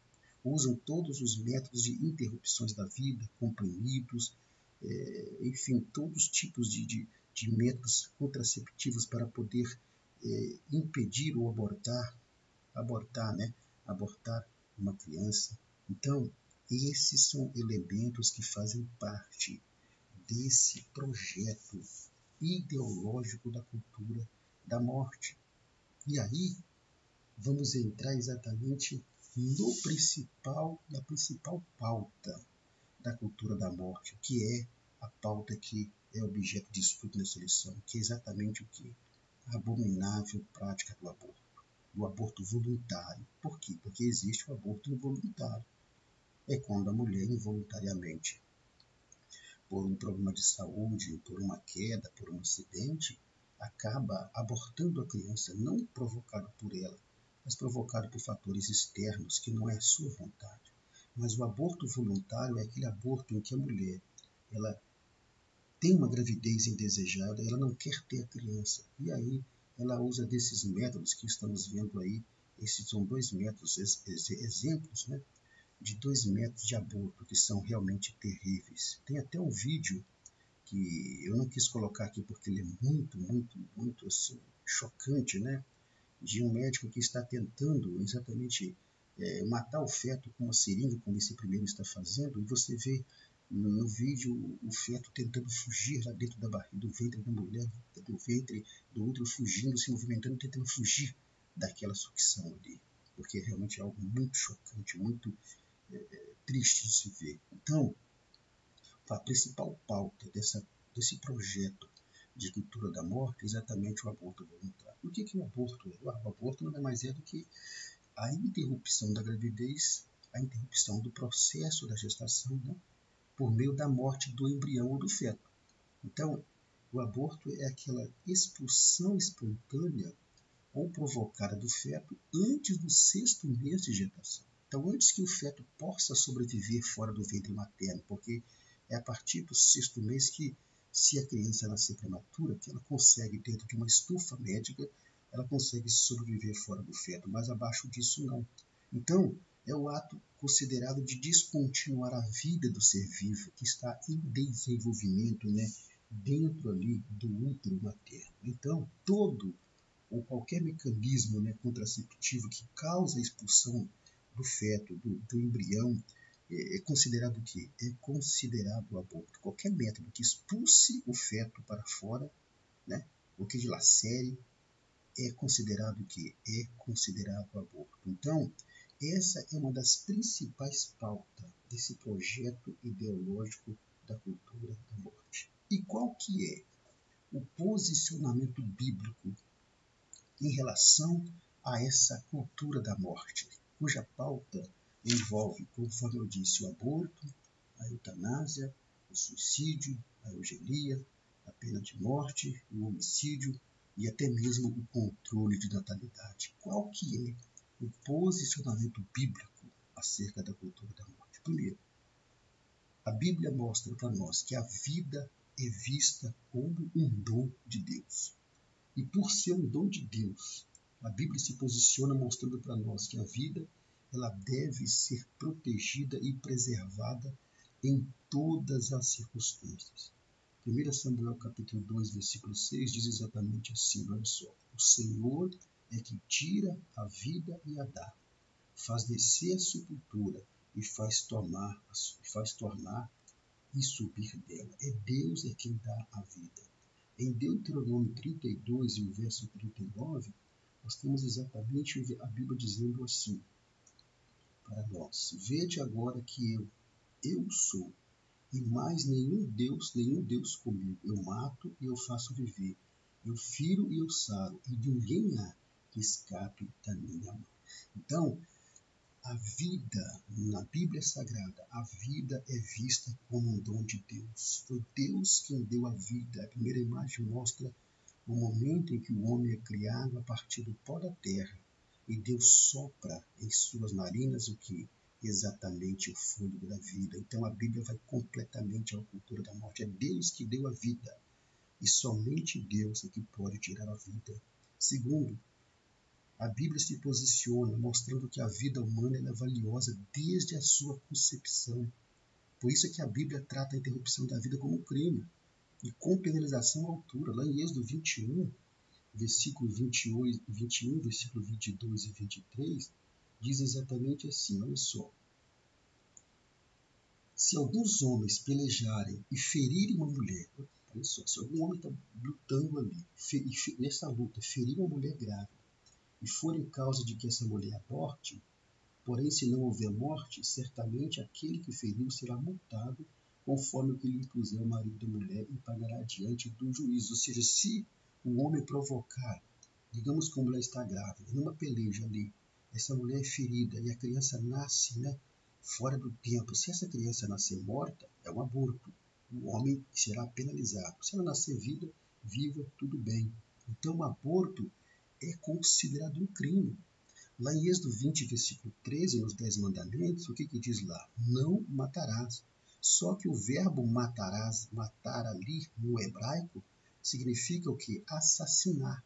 Usam todos os métodos de interrupções da vida, comprimidos, enfim, todos os tipos de métodos contraceptivos para poder impedir ou abortar uma criança. Então, esses são elementos que fazem parte desse projeto ideológico da cultura da morte. E aí, vamos entrar exatamente na principal pauta da cultura da morte, que é a pauta que é objeto de estudo nessa lição, que é exatamente o que? A abominável prática do aborto voluntário. Por quê? Porque existe o aborto involuntário. É quando a mulher involuntariamente, por um problema de saúde, por uma queda, por um acidente, acaba abortando a criança, não provocado por ela, mas provocado por fatores externos que não é a sua vontade. Mas o aborto voluntário é aquele aborto em que a mulher ela tem uma gravidez indesejada, ela não quer ter a criança. E aí ela usa desses métodos que estamos vendo aí. Esses são dois métodos, exemplos, né, de dois métodos de aborto que são realmente terríveis. Tem até um vídeo que eu não quis colocar aqui porque ele é muito assim, chocante, né? De um médico que está tentando exatamente matar o feto com uma seringa, como esse primeiro está fazendo, e você vê no vídeo o feto tentando fugir lá dentro da barriga, do ventre da mulher, do ventre do útero fugindo, se movimentando, tentando fugir daquela sucção ali, porque realmente é algo muito chocante, muito triste de se ver. Então, a principal pauta desse projeto de cultura da morte é exatamente o aborto voluntário. o que o aborto é? O aborto nada mais é do que a interrupção da gravidez, a interrupção do processo da gestação, né, por meio da morte do embrião ou do feto. Então, o aborto é aquela expulsão espontânea ou provocada do feto antes do 6º mês de gestação. Então, antes que o feto possa sobreviver fora do ventre materno, porque é a partir do 6º mês que, se a criança nascer prematura, que ela consegue, dentro de uma estufa médica, ela consegue sobreviver fora do feto, mas abaixo disso não. Então, é o ato considerado de descontinuar a vida do ser vivo que está em desenvolvimento, né, dentro ali do útero materno. Então, todo ou qualquer mecanismo, né, contraceptivo que causa a expulsão do feto, do embrião, é considerado o quê? É considerado aborto. Qualquer método que expulse o feto para fora, né, ou que dilacere, é considerado o quê? É considerado aborto. Então, essa é uma das principais pautas desse projeto ideológico da cultura da morte. E qual que é o posicionamento bíblico em relação a essa cultura da morte, cuja pauta envolve, conforme eu disse, o aborto, a eutanásia, o suicídio, a eugenia, a pena de morte, o homicídio e até mesmo o controle de natalidade. Qual que é o posicionamento bíblico acerca da cultura da morte? Primeiro, a Bíblia mostra para nós que a vida é vista como um dom de Deus. E por ser um dom de Deus, a Bíblia se posiciona mostrando para nós que a vida ela deve ser protegida e preservada em todas as circunstâncias. 1 Samuel capítulo 2, versículo 6 diz exatamente assim, olha só: o Senhor é que tira a vida e a dá, faz descer a sepultura e faz tornar e subir dela. É Deus é quem dá a vida. Em Deuteronômio 32 e o verso 39, nós temos exatamente a Bíblia dizendo assim para nós: vede agora que eu sou, e mais nenhum Deus comigo. Eu mato e eu faço viver, eu firo e eu saro, e ninguém há que escape da minha mão. Então, a vida, na Bíblia Sagrada, a vida é vista como um dom de Deus. Foi Deus quem deu a vida. A primeira imagem mostra o momento em que o homem é criado a partir do pó da terra e Deus sopra em suas narinas o que? Exatamente o fôlego da vida. Então a Bíblia vai completamente à cultura da morte. É Deus que deu a vida e somente Deus é que pode tirar a vida. Segundo, a Bíblia se posiciona mostrando que a vida humana é valiosa desde a sua concepção. Por isso é que a Bíblia trata a interrupção da vida como um crime e com penalização à altura. Lá em Êxodo 21, versículo 21, versículo 22 e 23, diz exatamente assim, olha só: se alguns homens pelejarem e ferirem uma mulher, olha só, se algum homem está lutando ali, nessa luta, ferir uma mulher grávida, e for em causa de que essa mulher aborte, porém se não houver morte, certamente aquele que feriu será multado conforme o que lhe impuser o marido da mulher e pagará diante do juízo. Ou seja, se o homem provocar, digamos que a mulher está grávida, numa peleja ali, essa mulher é ferida e a criança nasce, né, fora do tempo. Se essa criança nascer morta, é um aborto. O homem será penalizado. Se ela nascer viva, tudo bem. Então o aborto é considerado um crime. Lá em Êxodo 20, versículo 13, nos 10 mandamentos, o que diz lá? Não matarás. Só que o verbo matarás, matar ali no hebraico, significa o quê? Assassinar.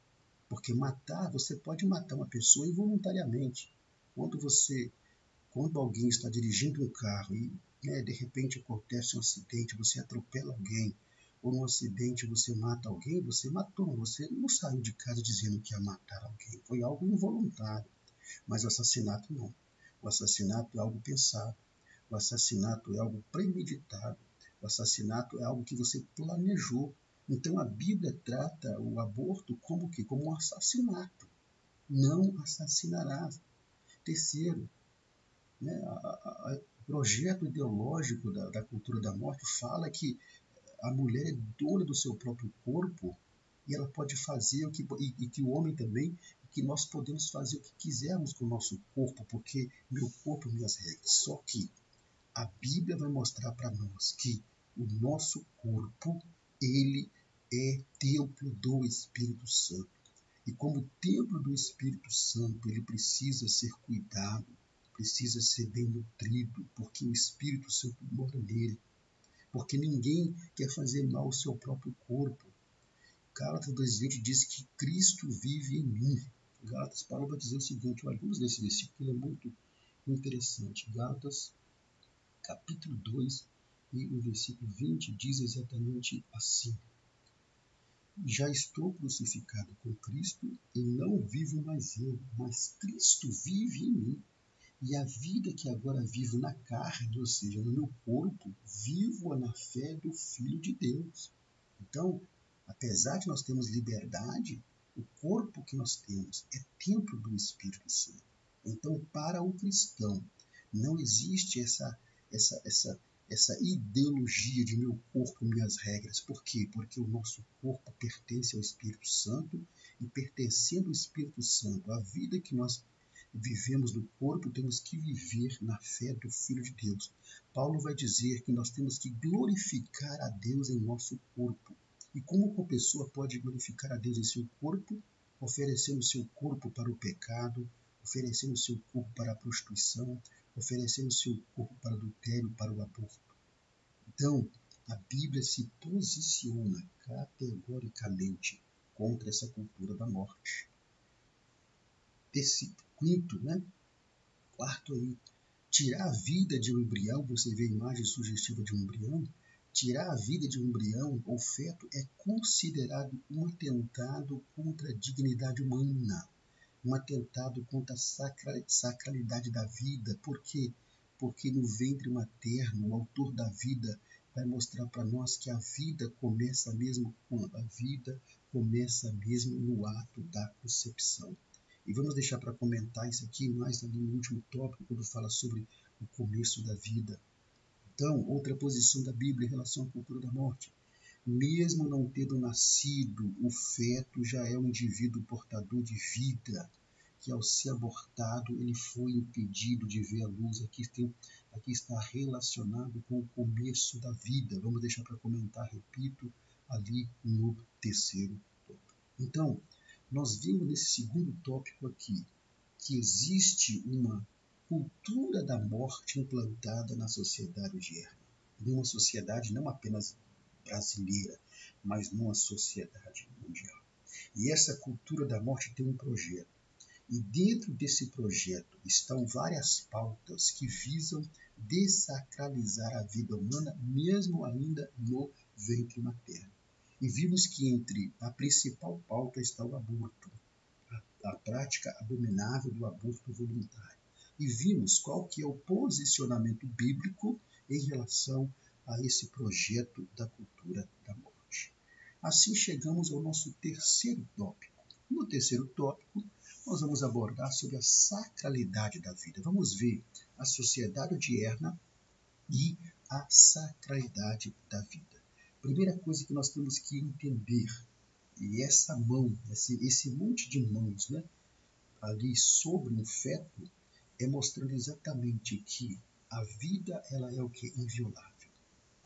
Porque matar, você pode matar uma pessoa involuntariamente. Quando alguém está dirigindo um carro e, né, de repente acontece um acidente, você atropela alguém, ou num acidente você mata alguém, você matou, você não saiu de casa dizendo que ia matar alguém, foi algo involuntário. Mas o assassinato não. O assassinato é algo pensado, o assassinato é algo premeditado, o assassinato é algo que você planejou. Então a Bíblia trata o aborto como que? Como um assassinato. Não assassinarás. Terceiro, né, o projeto ideológico da cultura da morte fala que a mulher é dona do seu próprio corpo e ela pode fazer e que o homem também, que nós podemos fazer o que quisermos com o nosso corpo, porque meu corpo, minhas regras. Só que a Bíblia vai mostrar para nós que o nosso corpo, ele é templo do Espírito Santo. E como templo do Espírito Santo, ele precisa ser cuidado, precisa ser bem nutrido, porque o Espírito Santo mora nele. Porque ninguém quer fazer mal ao seu próprio corpo. Gálatas 2:20 diz que Cristo vive em mim. Gálatas, Paulo vai dizer o seguinte, olha, vamos ler esse versículo, ele é muito interessante. Gálatas, capítulo 2, e o versículo 20 diz exatamente assim. Já estou crucificado com Cristo e não vivo mais eu, mas Cristo vive em mim. E a vida que agora vivo na carne, ou seja, no meu corpo, vivo-a na fé do Filho de Deus. Então, apesar de nós termos liberdade, o corpo que nós temos é templo do Espírito Santo. Então, para o cristão, não existe essa ideologia de meu corpo, minhas regras. Por quê? Porque o nosso corpo pertence ao Espírito Santo e, pertencendo ao Espírito Santo, a vida que nós vivemos no corpo, temos que viver na fé do Filho de Deus. Paulo vai dizer que nós temos que glorificar a Deus em nosso corpo. E como uma pessoa pode glorificar a Deus em seu corpo? Oferecendo seu corpo para o pecado, oferecendo seu corpo para a prostituição, oferecendo seu corpo para o adultério, para o aborto. Então, a Bíblia se posiciona categoricamente contra essa cultura da morte. Quarto aí, tirar a vida de um embrião, você vê a imagem sugestiva de um embrião, tirar a vida de um embrião ou feto é considerado um atentado contra a dignidade humana, um atentado contra a sacralidade da vida. Por quê? Porque no ventre materno, o autor da vida vai mostrar para nós que a vida começa mesmo quando? A vida começa mesmo no ato da concepção. E vamos deixar para comentar isso aqui mais ali no último tópico, quando fala sobre o começo da vida. Então, outra posição da Bíblia em relação à cultura da morte. Mesmo não tendo nascido, o feto já é um indivíduo portador de vida, que ao ser abortado, ele foi impedido de ver a luz. Aqui está relacionado com o começo da vida. Vamos deixar para comentar, repito, ali no terceiro tópico. Então, nós vimos nesse segundo tópico aqui que existe uma cultura da morte implantada na sociedade odierna. Numa sociedade não apenas brasileira, mas numa sociedade mundial. E essa cultura da morte tem um projeto. E dentro desse projeto estão várias pautas que visam desacralizar a vida humana, mesmo ainda no ventre materno. E vimos que entre a principal pauta está o aborto, a prática abominável do aborto voluntário. E vimos qual que é o posicionamento bíblico em relação a esse projeto da cultura da morte. Assim chegamos ao nosso terceiro tópico. No terceiro tópico, nós vamos abordar sobre a sacralidade da vida. Vamos ver a sociedade odierna e a sacralidade da vida. Primeira coisa que nós temos que entender, e essa mão, esse monte de mãos, né, ali sobre um feto, é mostrando exatamente que a vida ela é o que? Inviolável.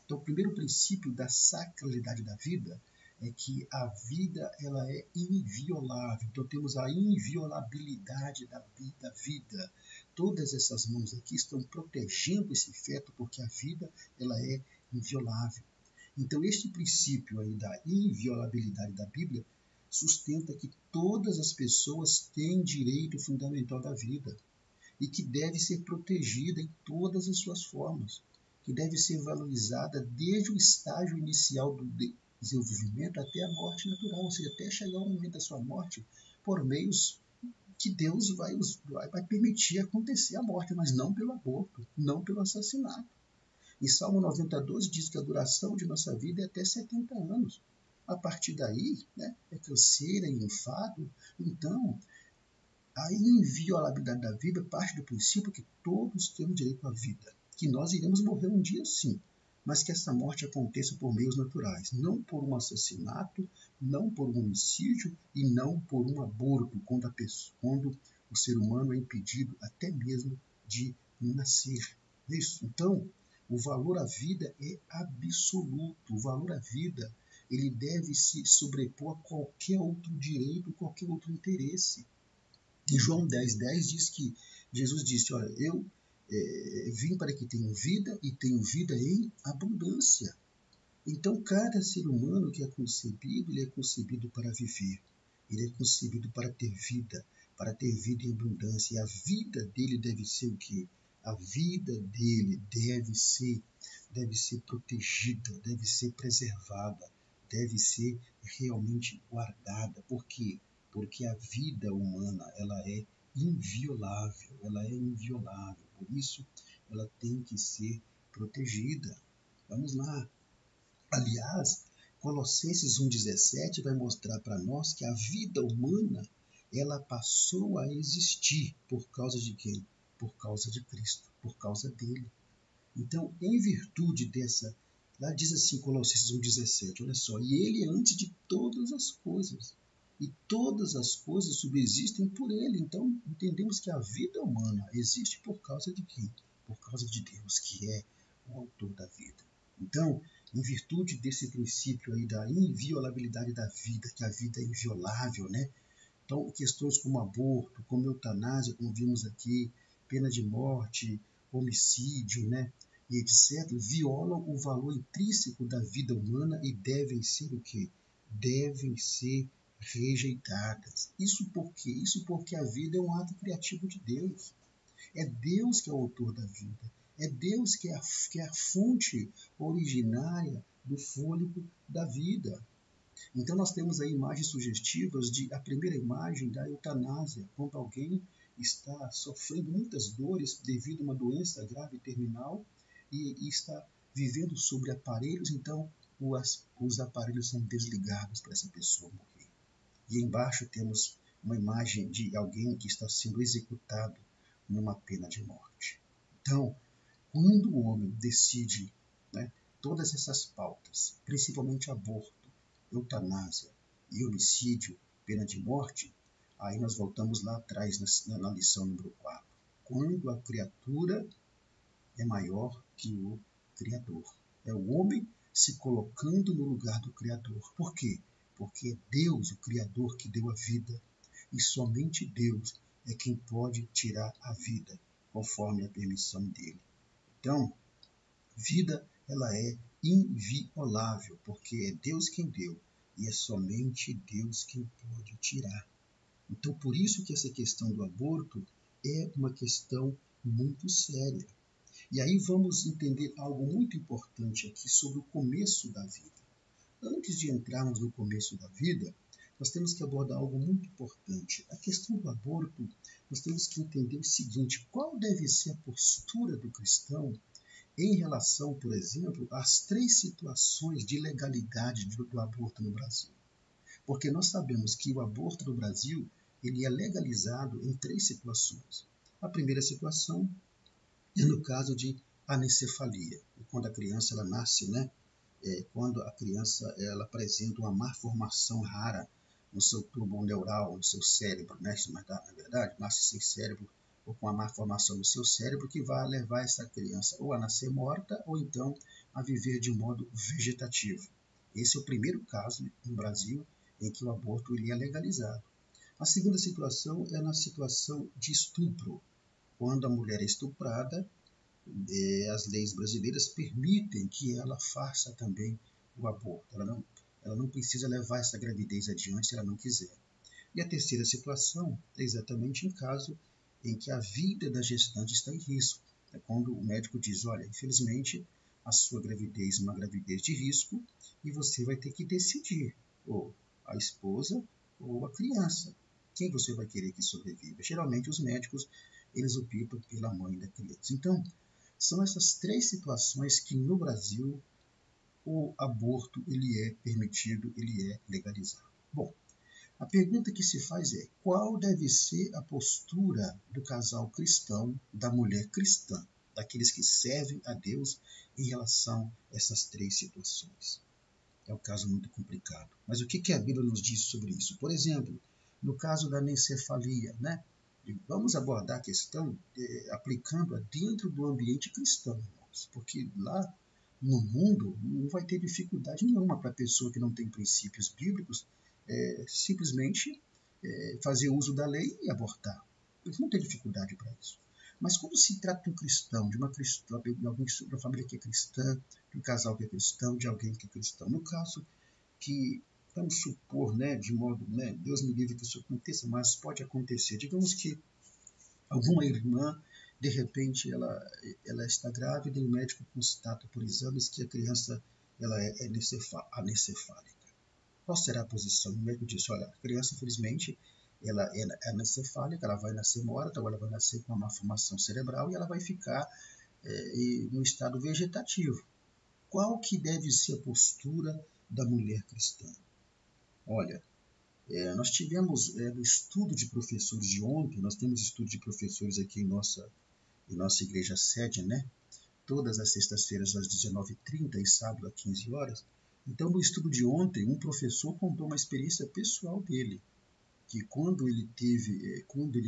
Então, o primeiro princípio da sacralidade da vida é que a vida ela é inviolável. Então, temos a inviolabilidade da vida. Todas essas mãos aqui estão protegendo esse feto porque a vida ela é inviolável. Então, este princípio aí da inviolabilidade da Bíblia sustenta que todas as pessoas têm direito fundamental da vida e que deve ser protegida em todas as suas formas, que deve ser valorizada desde o estágio inicial do desenvolvimento até a morte natural, ou seja, até chegar ao momento da sua morte, por meios que Deus vai permitir acontecer a morte, mas não pelo aborto, não pelo assassinato. E Salmo 92 diz que a duração de nossa vida é até 70 anos. A partir daí, né, é canseira, é enfado. Então, a inviolabilidade da vida parte do princípio que todos temos direito à vida, que nós iremos morrer um dia sim, mas que essa morte aconteça por meios naturais, não por um assassinato, não por um homicídio e não por um aborto, quando o ser humano é impedido até mesmo de nascer. Isso. Então, o valor à vida é absoluto. O valor à vida, ele deve se sobrepor a qualquer outro direito, qualquer outro interesse. Em João 10:10 diz que Jesus disse, olha, eu vim para que tenham vida e tenham vida em abundância. Então, cada ser humano que é concebido, ele é concebido para viver. Ele é concebido para ter vida em abundância. E a vida dele deve ser o quê? A vida dele deve ser protegida, deve ser preservada, deve ser realmente guardada. Por quê? Porque a vida humana, ela é inviolável, Por isso, ela tem que ser protegida. Vamos lá. Aliás, Colossenses 1,17 vai mostrar para nós que a vida humana ela passou a existir por causa de quem? Por causa de Cristo, por causa dele. Então, em virtude dessa, lá diz assim Colossenses 1,17, olha só, e ele é antes de todas as coisas, e todas as coisas subsistem por ele. Então, entendemos que a vida humana existe por causa de quem? Por causa de Deus, que é o autor da vida. Então, em virtude desse princípio aí da inviolabilidade da vida, que a vida é inviolável, né? Então, questões como aborto, como eutanásia, como vimos aqui, pena de morte, homicídio, né? E etc., violam o valor intrínseco da vida humana e devem ser o quê? Devem ser rejeitadas. Isso por quê? Isso porque a vida é um ato criativo de Deus. É Deus que é o autor da vida. É Deus que é a fonte originária do fôlego da vida. Então nós temos aí imagens sugestivas a primeira imagem da eutanásia, quando alguém está sofrendo muitas dores devido a uma doença grave e terminal e está vivendo sobre aparelhos, então os aparelhos são desligados para essa pessoa morrer. E embaixo temos uma imagem de alguém que está sendo executado numa pena de morte. Então, quando o homem decide, né, todas essas pautas, principalmente aborto, eutanásia e homicídio, pena de morte, aí nós voltamos lá atrás na lição número 4. Quando a criatura é maior que o Criador. É o homem se colocando no lugar do Criador. Por quê? Porque é Deus, o Criador, que deu a vida. E somente Deus é quem pode tirar a vida, conforme a permissão dele. Então, vida, ela é inviolável, porque é Deus quem deu e é somente Deus quem pode tirar. Então, por isso que essa questão do aborto é uma questão muito séria. E aí vamos entender algo muito importante aqui sobre o começo da vida. Antes de entrarmos no começo da vida, nós temos que abordar algo muito importante. A questão do aborto, nós temos que entender o seguinte: qual deve ser a postura do cristão em relação, por exemplo, às 3 situações de legalidade do aborto no Brasil? Porque nós sabemos que o aborto no Brasil ele é legalizado em 3 situações. A primeira situação é no caso de anencefalia, quando a criança ela nasce, né? Quando a criança ela apresenta uma malformação rara no seu tubo neural, no seu cérebro, né? Mas na verdade nasce sem cérebro ou com uma malformação no seu cérebro que vai levar essa criança ou a nascer morta ou então a viver de modo vegetativo. Esse é o primeiro caso no Brasil em que o aborto ele é legalizado. A segunda situação é na situação de estupro. Quando a mulher é estuprada, as leis brasileiras permitem que ela faça também o aborto. Ela não precisa levar essa gravidez adiante se ela não quiser. E a terceira situação é exatamente em caso em que a vida da gestante está em risco. É quando o médico diz, olha, infelizmente a sua gravidez é uma gravidez de risco e você vai ter que decidir, ou a esposa ou a criança. Quem você vai querer que sobreviva? Geralmente os médicos, eles optam pela mãe da criança. Então, são essas 3 situações que no Brasil o aborto ele é permitido, ele é legalizado. Bom, a pergunta que se faz é: qual deve ser a postura do casal cristão, da mulher cristã, daqueles que servem a Deus em relação a essas 3 situações? é um caso muito complicado. Mas o que a Bíblia nos diz sobre isso? Por exemplo, no caso da anencefalia, né? Vamos abordar a questão aplicando-a dentro do ambiente cristão, irmãos, porque lá no mundo não vai ter dificuldade nenhuma para a pessoa que não tem princípios bíblicos simplesmente fazer uso da lei e abortar. Eles não têm dificuldade para isso. Mas quando se trata de um cristão, de alguém de uma família que é cristã, de um casal que é cristão, de alguém que é cristão, no caso que, vamos supor, de modo, Deus me livre que isso aconteça, mas pode acontecer. Digamos que alguma irmã, de repente, ela está grávida e o médico constata por exames que a criança ela é anencefálica. Qual será a posição? O médico disse, olha, a criança, infelizmente, ela é anencefálica, ela vai nascer morta, ou ela vai nascer com uma malformação cerebral e ela vai ficar no estado vegetativo. Qual que deve ser a postura da mulher cristã? Olha, nós tivemos no estudo de professores de ontem, nós temos estudo de professores aqui em nossa igreja sede, todas as sextas-feiras às 19h30 e sábado às 15 horas. Então, no estudo de ontem, um professor contou uma experiência pessoal dele, que quando ele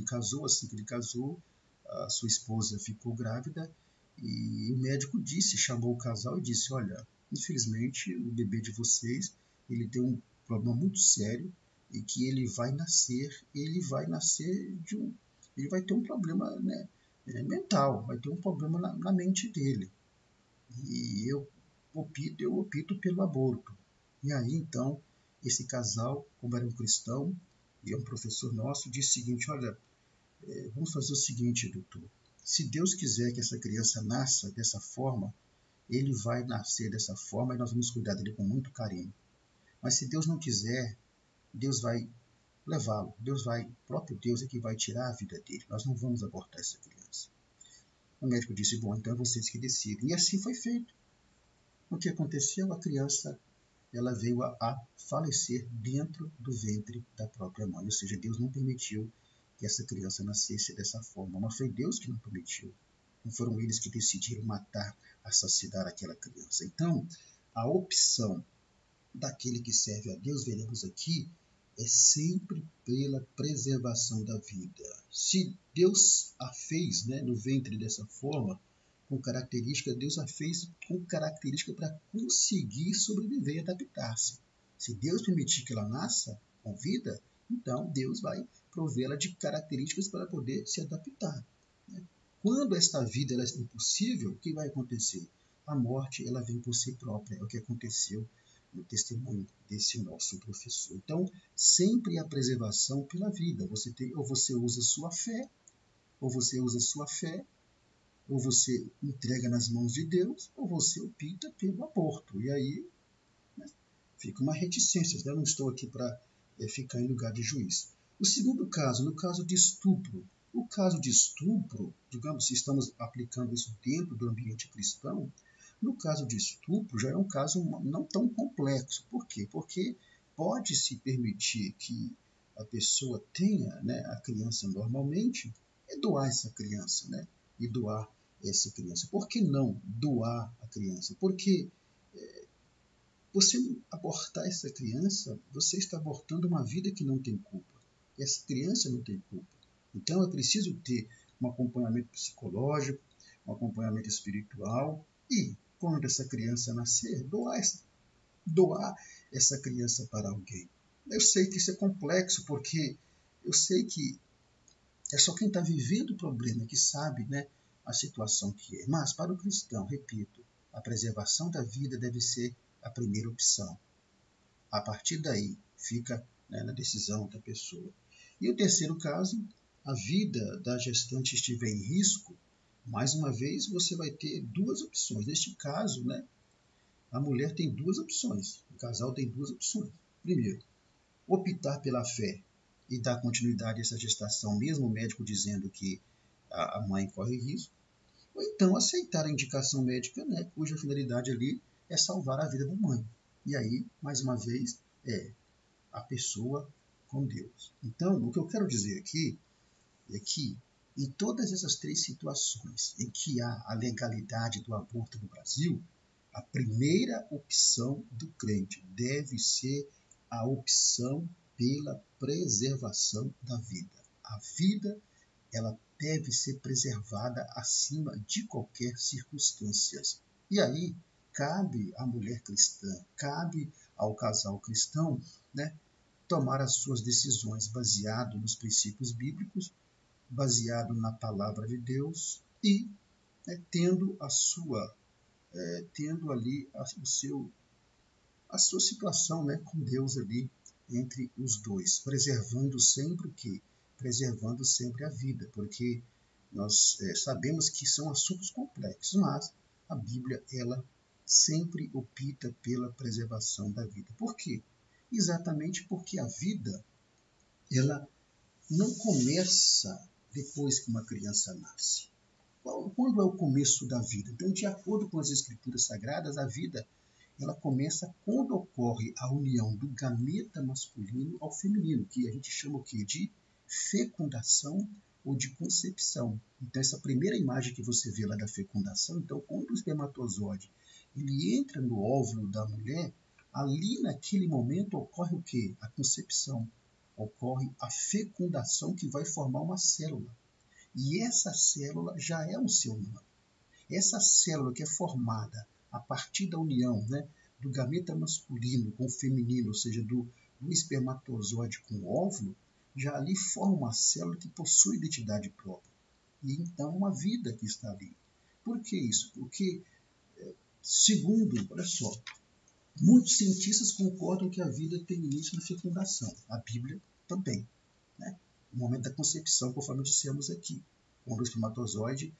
casou, assim que ele casou, a sua esposa ficou grávida e o médico chamou o casal e disse, olha, infelizmente o bebê de vocês, ele tem um problema muito sério e que ele vai ter um problema, mental, vai ter um problema na mente dele. E eu opto pelo aborto. E aí, então, esse casal, como era um cristão, e é um professor nosso, disse o seguinte, olha, vamos fazer o seguinte, doutor, se Deus quiser que essa criança nasça dessa forma, ele vai nascer dessa forma e nós vamos cuidar dele com muito carinho. Mas se Deus não quiser, Deus vai levá-lo. O próprio Deus é que vai tirar a vida dele. Nós não vamos abortar essa criança. O médico disse, bom, então é vocês que decidem. E assim foi feito. O que aconteceu? A criança ela veio a falecer dentro do ventre da própria mãe. Ou seja, Deus não permitiu que essa criança nascesse dessa forma. Mas foi Deus que não permitiu. Não foram eles que decidiram matar, assassinar aquela criança. Então, a opção daquele que serve a Deus, veremos aqui, é sempre pela preservação da vida. Se Deus a fez no ventre dessa forma, com característica, Deus a fez com característica para conseguir sobreviver e adaptar-se. Se Deus permitir que ela nasça com vida, então Deus vai provê-la de características para poder se adaptar. Quando esta vida ela é impossível, o que vai acontecer? A morte ela vem por si própria, é o que aconteceu no testemunho desse nosso professor. Então, sempre a preservação pela vida. Ou você usa sua fé, ou você entrega nas mãos de Deus, ou você opta pelo aborto. E aí fica uma reticência. Eu não estou aqui para ficar em lugar de juiz. O segundo caso, no caso de estupro. O caso de estupro, digamos, se estamos aplicando isso dentro do ambiente cristão, no caso de estupro já é um caso não tão complexo. Por quê? Porque pode-se permitir que a pessoa tenha a criança normalmente e doar essa criança, e doar essa criança. Por que não doar a criança? Porque você abortar essa criança, você está abortando uma vida que não tem culpa. Essa criança não tem culpa. Então é preciso ter um acompanhamento psicológico, um acompanhamento espiritual e, quando essa criança nascer, doar essa criança para alguém. Eu sei que isso é complexo, porque eu sei que é só quem está vivendo o problema que sabe a situação que é. Mas, para o cristão, repito, a preservação da vida deve ser a primeira opção. A partir daí, fica na decisão da pessoa. E o terceiro caso, a vida da gestante estiver em risco, mais uma vez você vai ter duas opções. Neste caso, a mulher tem duas opções, o casal tem duas opções. Primeiro, optar pela fé e dar continuidade a essa gestação, mesmo o médico dizendo que a mãe corre risco, ou então aceitar a indicação médica, cuja finalidade ali é salvar a vida da mãe. E aí, mais uma vez, a pessoa com Deus. Então, o que eu quero dizer aqui é que em todas essas três situações em que há a legalidade do aborto no Brasil, A primeira opção do crente deve ser a opção pela preservação da vida. A vida, ela deve ser preservada acima de qualquer circunstância. E aí, cabe à mulher cristã, cabe ao casal cristão, né, tomar as suas decisões baseado nos princípios bíblicos, baseado na palavra de Deus e, né, tendo ali a sua situação, né, com Deus ali entre os dois, preservando sempre o quê? Preservando sempre a vida, porque nós sabemos que são assuntos complexos, mas a Bíblia, ela sempre opta pela preservação da vida. Por quê? Exatamente porque a vida, ela não começa depois que uma criança nasce. Quando é o começo da vida? Então, de acordo com as Escrituras Sagradas, a vida, ela começa quando ocorre a união do gameta masculino ao feminino, que a gente chama o quê? De fecundação ou de concepção. Então, essa primeira imagem que você vê lá da fecundação, então, quando o espermatozoide ele entra no óvulo da mulher, ali naquele momento ocorre o quê? A concepção. Ocorre a fecundação que vai formar uma célula. E essa célula já é um ser humano. Essa célula que é formada a partir da união, né, do gameta masculino com o feminino, ou seja, do espermatozoide com o óvulo, já ali forma uma célula que possui identidade própria. E então uma vida que está ali. Por que isso? Porque, segundo, olha só, muitos cientistas concordam que a vida tem início na fecundação. A Bíblia também, né? No momento da concepção, conforme dissemos aqui, quando o espermatozoide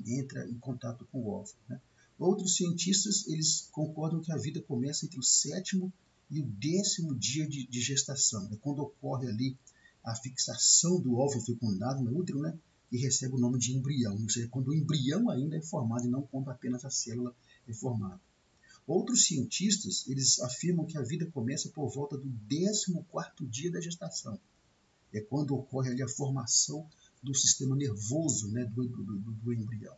entra em contato com o óvulo, né? Outros cientistas eles concordam que a vida começa entre o 7º e o 10º dia de gestação, né? Quando ocorre ali a fixação do óvulo fecundado no útero, né? E recebe o nome de embrião, ou seja, quando o embrião ainda é formado e não quando apenas a célula é formada. Outros cientistas eles afirmam que a vida começa por volta do 14º dia da gestação. É quando ocorre ali a formação do sistema nervoso, né, do embrião.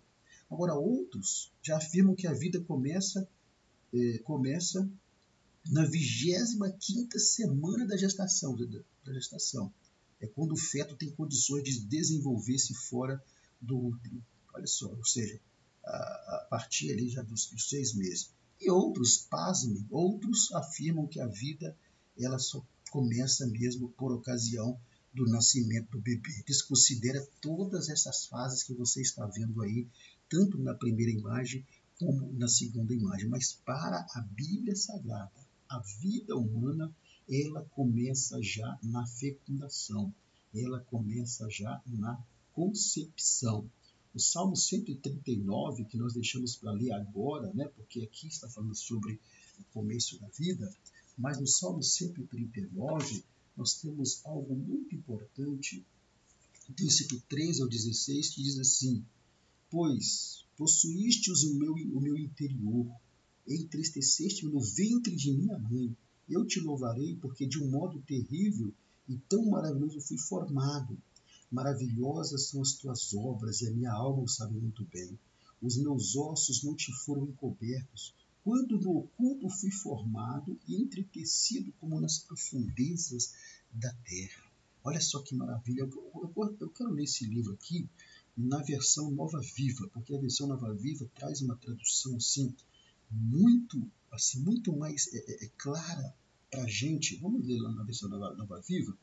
Agora, outros já afirmam que a vida começa na 25ª semana da gestação. É quando o feto tem condições de desenvolver-se fora do útero. Olha só, ou seja, a partir ali já dos 6 meses. E outros, pasmem, outros afirmam que a vida ela só começa mesmo por ocasião do nascimento do bebê. Desconsidera todas essas fases que você está vendo aí, tanto na primeira imagem como na segunda imagem. Mas para a Bíblia Sagrada, a vida humana, ela começa já na fecundação, ela começa já na concepção. O Salmo 139, que nós deixamos para ler agora, né, porque aqui está falando sobre o começo da vida, mas no Salmo 139 nós temos algo muito importante, do versículo 13 ao 16, que diz assim: Pois possuístes o meu interior, entristeceste-me no ventre de minha mãe. Eu te louvarei, porque de um modo terrível e tão maravilhoso fui formado. Maravilhosas são as tuas obras, e a minha alma o sabe muito bem. Os meus ossos não te foram encobertos, quando no oculto fui formado e entretecido como nas profundezas da terra. Olha só que maravilha. Eu quero ler esse livro aqui na versão Nova Viva, porque a versão Nova Viva traz uma tradução muito mais clara para a gente. Vamos ler lá na versão Nova Viva?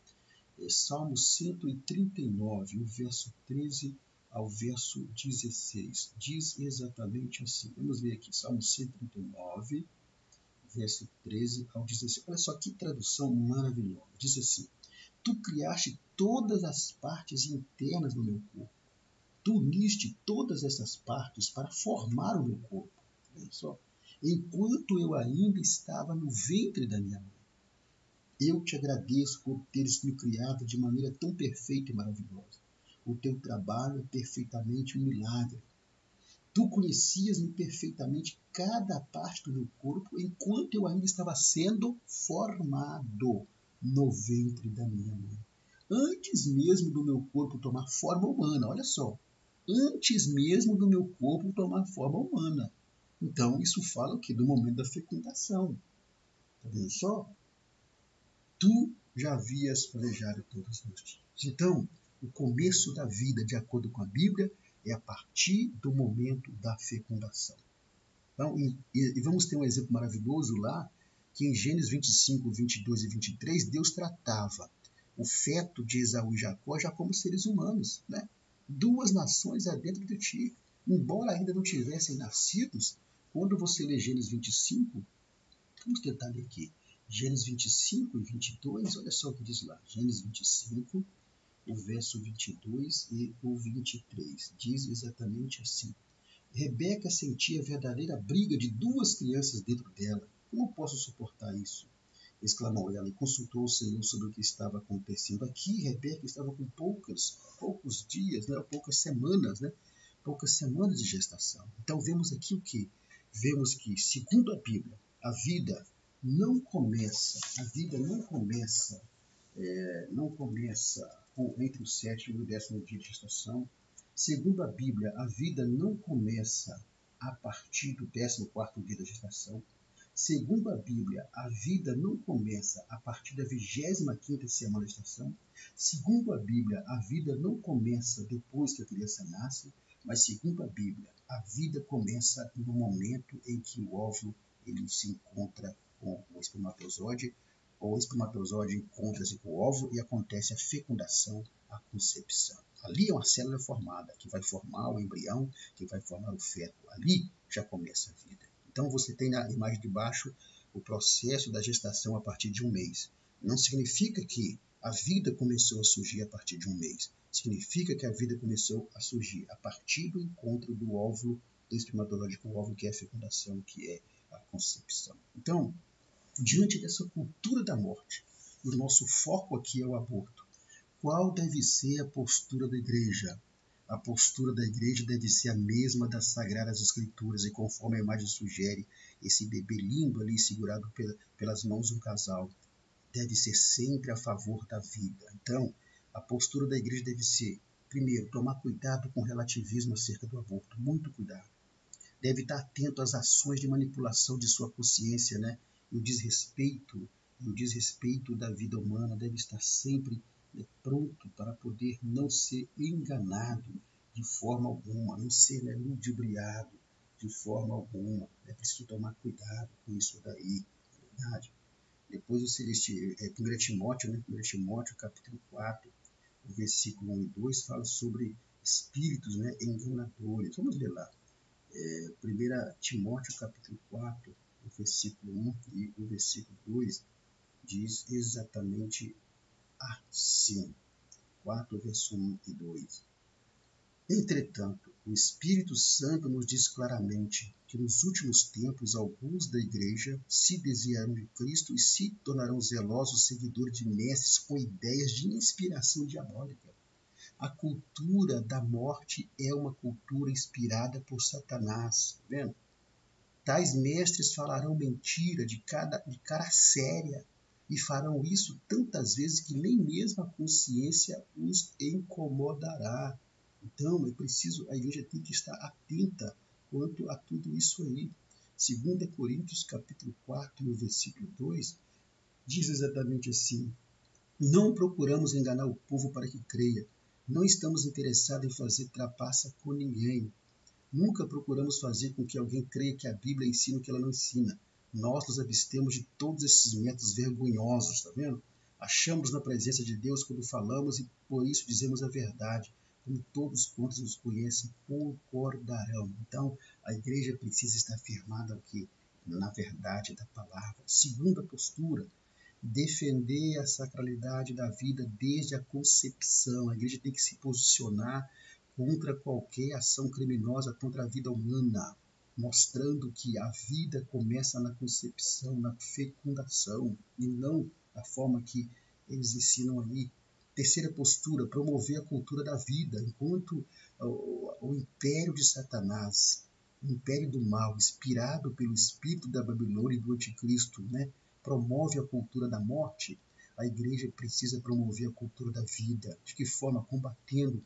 Salmo 139, o verso 13 ao verso 16. Diz exatamente assim. Vamos ver aqui, Salmo 139, verso 13 ao 16. Olha só que tradução maravilhosa. Diz assim: Tu criaste todas as partes internas do meu corpo. Tu uniste todas essas partes para formar o meu corpo. Olha só. Enquanto eu ainda estava no ventre da minha mãe. Eu te agradeço por teres me criado de maneira tão perfeita e maravilhosa. O teu trabalho é perfeitamente um milagre. Tu conhecias-me perfeitamente cada parte do meu corpo enquanto eu ainda estava sendo formado no ventre da minha mãe. Antes mesmo do meu corpo tomar forma humana, olha só. Antes mesmo do meu corpo tomar forma humana. Então, isso fala o quê? Do momento da fecundação. Está vendo só? Tu já havias planejado todos os meus dias. Então, o começo da vida, de acordo com a Bíblia, é a partir do momento da fecundação. Então, e vamos ter um exemplo maravilhoso lá, que em Gênesis 25, 22 e 23, Deus tratava o feto de Esaú e Jacó já como seres humanos, né? Duas nações é dentro de ti. Embora ainda não tivessem nascidos, quando você lê Gênesis 25, vamos tentar ler aqui. Gênesis 25 e 22, olha só o que diz lá. Gênesis 25, o verso 22 e o 23. Diz exatamente assim. Rebeca sentia a verdadeira briga de duas crianças dentro dela. Como posso suportar isso? Exclamou ela e consultou o Senhor sobre o que estava acontecendo. Aqui, Rebeca estava com poucos dias, né? Poucas semanas de gestação. Então, vemos aqui o que? Vemos que, segundo a Bíblia, a vida não começa entre o sétimo e o 10º dia de gestação. Segundo a Bíblia, a vida não começa a partir do 14º dia da gestação. Segundo a Bíblia, a vida não começa a partir da 25ª semana da gestação. Segundo a Bíblia, a vida não começa depois que a criança nasce, mas segundo a Bíblia, a vida começa no momento em que o óvulo ele se encontra com o espermatozoide, ou o espermatozoide encontra-se com o óvulo e acontece a fecundação, a concepção. Ali é uma célula formada, que vai formar o embrião, que vai formar o feto. Ali já começa a vida. Então você tem na imagem de baixo o processo da gestação a partir de um mês. Não significa que a vida começou a surgir a partir de um mês. Significa que a vida começou a surgir a partir do encontro do óvulo, do espermatozoide com o óvulo, que é a fecundação, que é a concepção. Então, diante dessa cultura da morte, o nosso foco aqui é o aborto. Qual deve ser a postura da igreja? A postura da igreja deve ser a mesma das Sagradas Escrituras, e conforme a imagem sugere, esse bebê lindo ali segurado pelas mãos de um casal, deve ser sempre a favor da vida. Então, a postura da igreja deve ser, primeiro, tomar cuidado com o relativismo acerca do aborto, muito cuidado. Deve estar atento às ações de manipulação de sua consciência, né? E o desrespeito da vida humana deve estar sempre pronto para poder não ser enganado de forma alguma, não ser ludibriado de forma alguma. É preciso tomar cuidado com isso daí, na verdade. Depois o celeste, 1 Timóteo, né? 1 Timóteo, capítulo 4, o versículo 1 e 2, fala sobre espíritos, né, enganadores. Vamos ler lá. 1 Timóteo, capítulo 4, o versículo 1 e o versículo 2, diz exatamente assim. 4, verso 1 e 2. Entretanto, o Espírito Santo nos diz claramente que nos últimos tempos alguns da igreja se desviarão de Cristo e se tornarão zelosos seguidores de mestres com ideias de inspiração diabólica. A cultura da morte é uma cultura inspirada por Satanás, tá vendo? Tais mestres falarão mentira de cara séria e farão isso tantas vezes que nem mesmo a consciência os incomodará. Então, a igreja tem que estar atenta quanto a tudo isso aí. 2 Coríntios, capítulo 4, no versículo 2, diz exatamente assim: não procuramos enganar o povo para que creia. Não estamos interessados em fazer trapaça com ninguém. Nunca procuramos fazer com que alguém creia que a Bíblia ensina o que ela não ensina. Nós nos abstemos de todos esses métodos vergonhosos, tá vendo? Achamos na presença de Deus quando falamos e por isso dizemos a verdade. Como todos quantos nos conhecem concordarão. Então, a igreja precisa estar firmada aqui na verdade da palavra. Segunda postura, defender a sacralidade da vida desde a concepção. A igreja tem que se posicionar contra qualquer ação criminosa contra a vida humana, mostrando que a vida começa na concepção, na fecundação, e não da forma que eles ensinam ali. Terceira postura, promover a cultura da vida, enquanto o império de Satanás, o império do mal, inspirado pelo espírito da Babilônia e do anticristo, né, promove a cultura da morte, a igreja precisa promover a cultura da vida. De que forma? Combatendo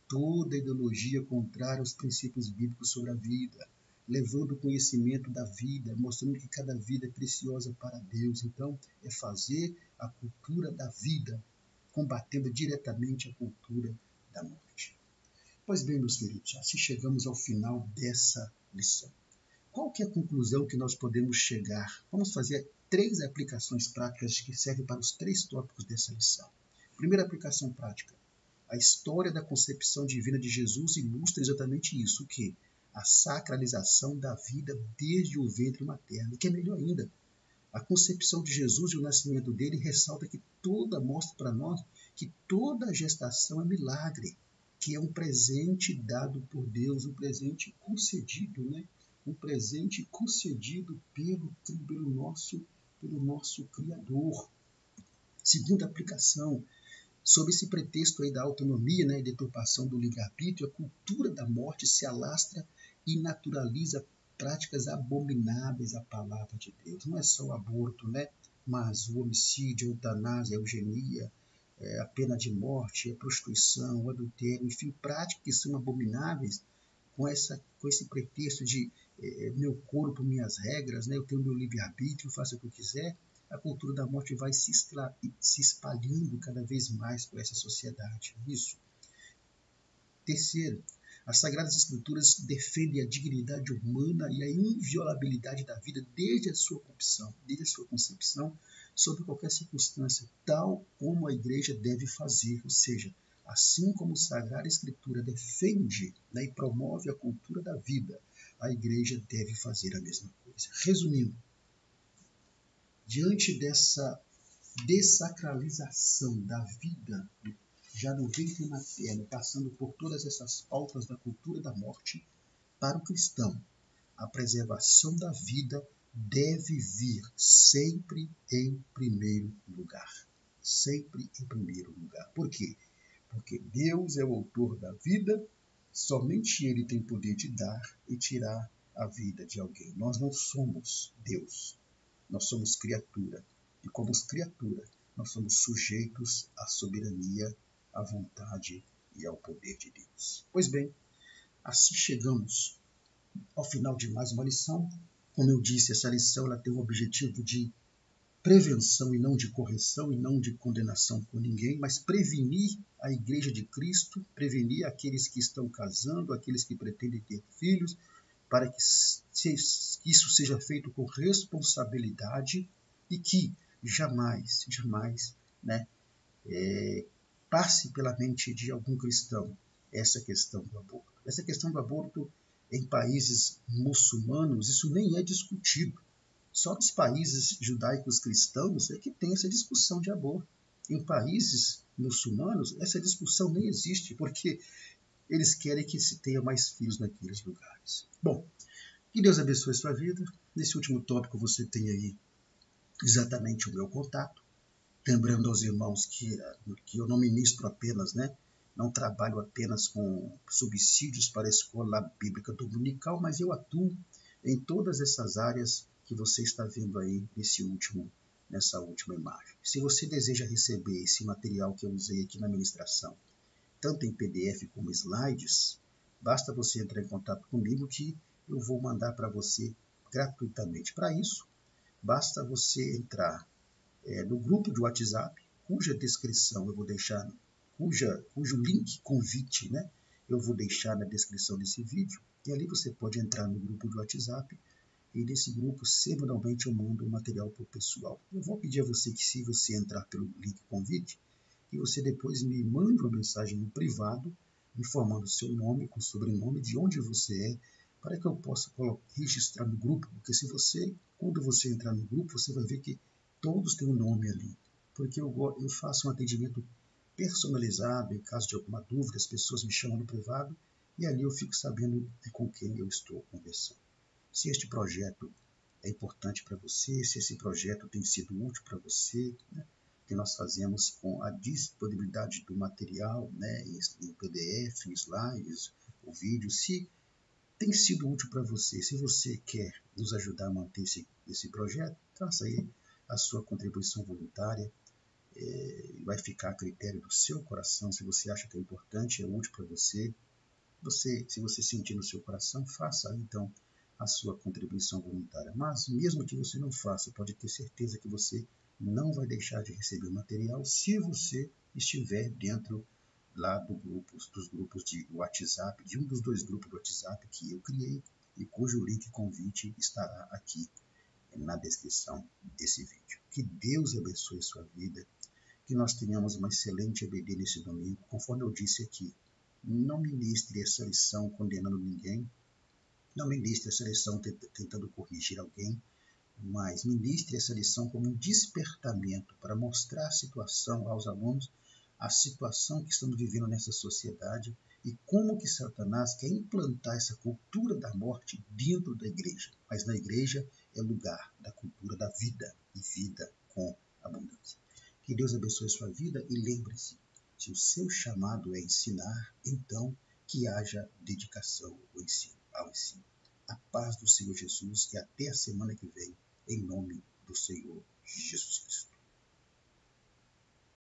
toda ideologia contrária aos princípios bíblicos sobre a vida. levando o conhecimento da vida, mostrando que cada vida é preciosa para Deus. Então, é fazer a cultura da vida, combatendo diretamente a cultura da morte. Pois bem, meus queridos, assim chegamos ao final dessa lição. Qual que é a conclusão que nós podemos chegar? Vamos fazer 3 aplicações práticas que servem para os 3 tópicos dessa lição. Primeira aplicação prática. A história da concepção divina de Jesus ilustra exatamente isso, o quê? A sacralização da vida desde o ventre materno, que é melhor ainda. A concepção de Jesus e o nascimento dele ressalta que mostra para nós que toda a gestação é milagre, que é um presente dado por Deus, um presente concedido, né? Um presente concedido pelo nosso Criador. Segunda aplicação, sob esse pretexto aí da autonomia, né, e deturpação do livre-arbítrio, a cultura da morte se alastra e naturaliza práticas abomináveis à palavra de Deus. Não é só o aborto, né, mas o homicídio, a eutanásia, a eugenia, a pena de morte, a prostituição, o adultério, enfim, práticas que são abomináveis com esse pretexto de meu corpo, minhas regras, né, eu tenho meu livre-arbítrio, faço o que eu quiser. A cultura da morte vai se espalhando cada vez mais por essa sociedade. Isso. Terceiro, as Sagradas Escrituras defendem a dignidade humana e a inviolabilidade da vida desde a sua concepção, sob qualquer circunstância, tal como a Igreja deve fazer, ou seja, assim como a Sagrada Escritura defende, né, e promove a cultura da vida, a Igreja deve fazer a mesma coisa. Resumindo, diante dessa dessacralização da vida, já no ventre materno, passando por todas essas pautas da cultura da morte, para o cristão, a preservação da vida deve vir sempre em primeiro lugar. Sempre em primeiro lugar. Por quê? Porque Deus é o autor da vida, somente Ele tem poder de dar e tirar a vida de alguém. Nós não somos Deus, nós somos criatura. E como criatura, nós somos sujeitos à soberania, à vontade e ao poder de Deus. Pois bem, assim chegamos ao final de mais uma lição. Como eu disse, essa lição ela tem o objetivo de prevenção e não de correção e não de condenação com ninguém, mas prevenir a Igreja de Cristo, prevenir aqueles que estão casando, aqueles que pretendem ter filhos, para que isso seja feito com responsabilidade e que jamais, né, passe pela mente de algum cristão essa questão do aborto. Essa questão do aborto em países muçulmanos, isso nem é discutido. Só nos países judaicos cristãos é que tem essa discussão de aborto. Em países muçulmanos, essa discussão nem existe, porque eles querem que se tenha mais filhos naqueles lugares. Bom, que Deus abençoe a sua vida. Nesse último tópico você tem aí exatamente o meu contato. Lembrando aos irmãos que eu não ministro apenas, né? Não trabalho apenas com subsídios para a escola bíblica dominical, mas eu atuo em todas essas áreas que você está vendo aí nessa última imagem. Se você deseja receber esse material que eu usei aqui na ministração, tanto em PDF como slides, basta você entrar em contato comigo que eu vou mandar para você gratuitamente. Para isso, basta você entrar no grupo de WhatsApp, cuja descrição eu vou deixar, cujo link, convite, né, eu vou deixar na descrição desse vídeo, e ali você pode entrar no grupo de WhatsApp, e nesse grupo, semanalmente, eu mando um material para o pessoal. Eu vou pedir a você que, se você entrar pelo link convite, que você depois me mande uma mensagem no privado, informando o seu nome, com o sobrenome, de onde você é, para que eu possa registrar no grupo, porque quando você entrar no grupo, você vai ver que todos têm um nome ali, porque eu faço um atendimento personalizado, em caso de alguma dúvida, as pessoas me chamam no privado, e ali eu fico sabendo com quem eu estou conversando. Se este projeto é importante para você, se esse projeto tem sido útil para você, né, que nós fazemos com a disponibilidade do material, né, em PDF, em slides, o vídeo, se tem sido útil para você, se você quer nos ajudar a manter esse projeto, faça aí a sua contribuição voluntária, vai ficar a critério do seu coração, se você acha que é importante, é útil para você, se você sentir no seu coração, faça então a sua contribuição voluntária. Mas, mesmo que você não faça, pode ter certeza que você não vai deixar de receber o material se você estiver dentro lá dos grupos de WhatsApp, de um dos 2 grupos do WhatsApp que eu criei e cujo link convite estará aqui na descrição desse vídeo. Que Deus abençoe sua vida, que nós tenhamos uma excelente EBD nesse domingo. Conforme eu disse aqui, não ministre essa lição condenando ninguém, não ministre essa lição tentando corrigir alguém, mas ministre essa lição como um despertamento para mostrar a situação aos alunos, a situação que estamos vivendo nessa sociedade e como que Satanás quer implantar essa cultura da morte dentro da igreja. Mas na igreja é lugar da cultura da vida e vida com abundância. Que Deus abençoe a sua vida e lembre-se, se o seu chamado é ensinar, então que haja dedicação ao ensino. A paz do Senhor Jesus e até a semana que vem, em nome do Senhor Jesus Cristo.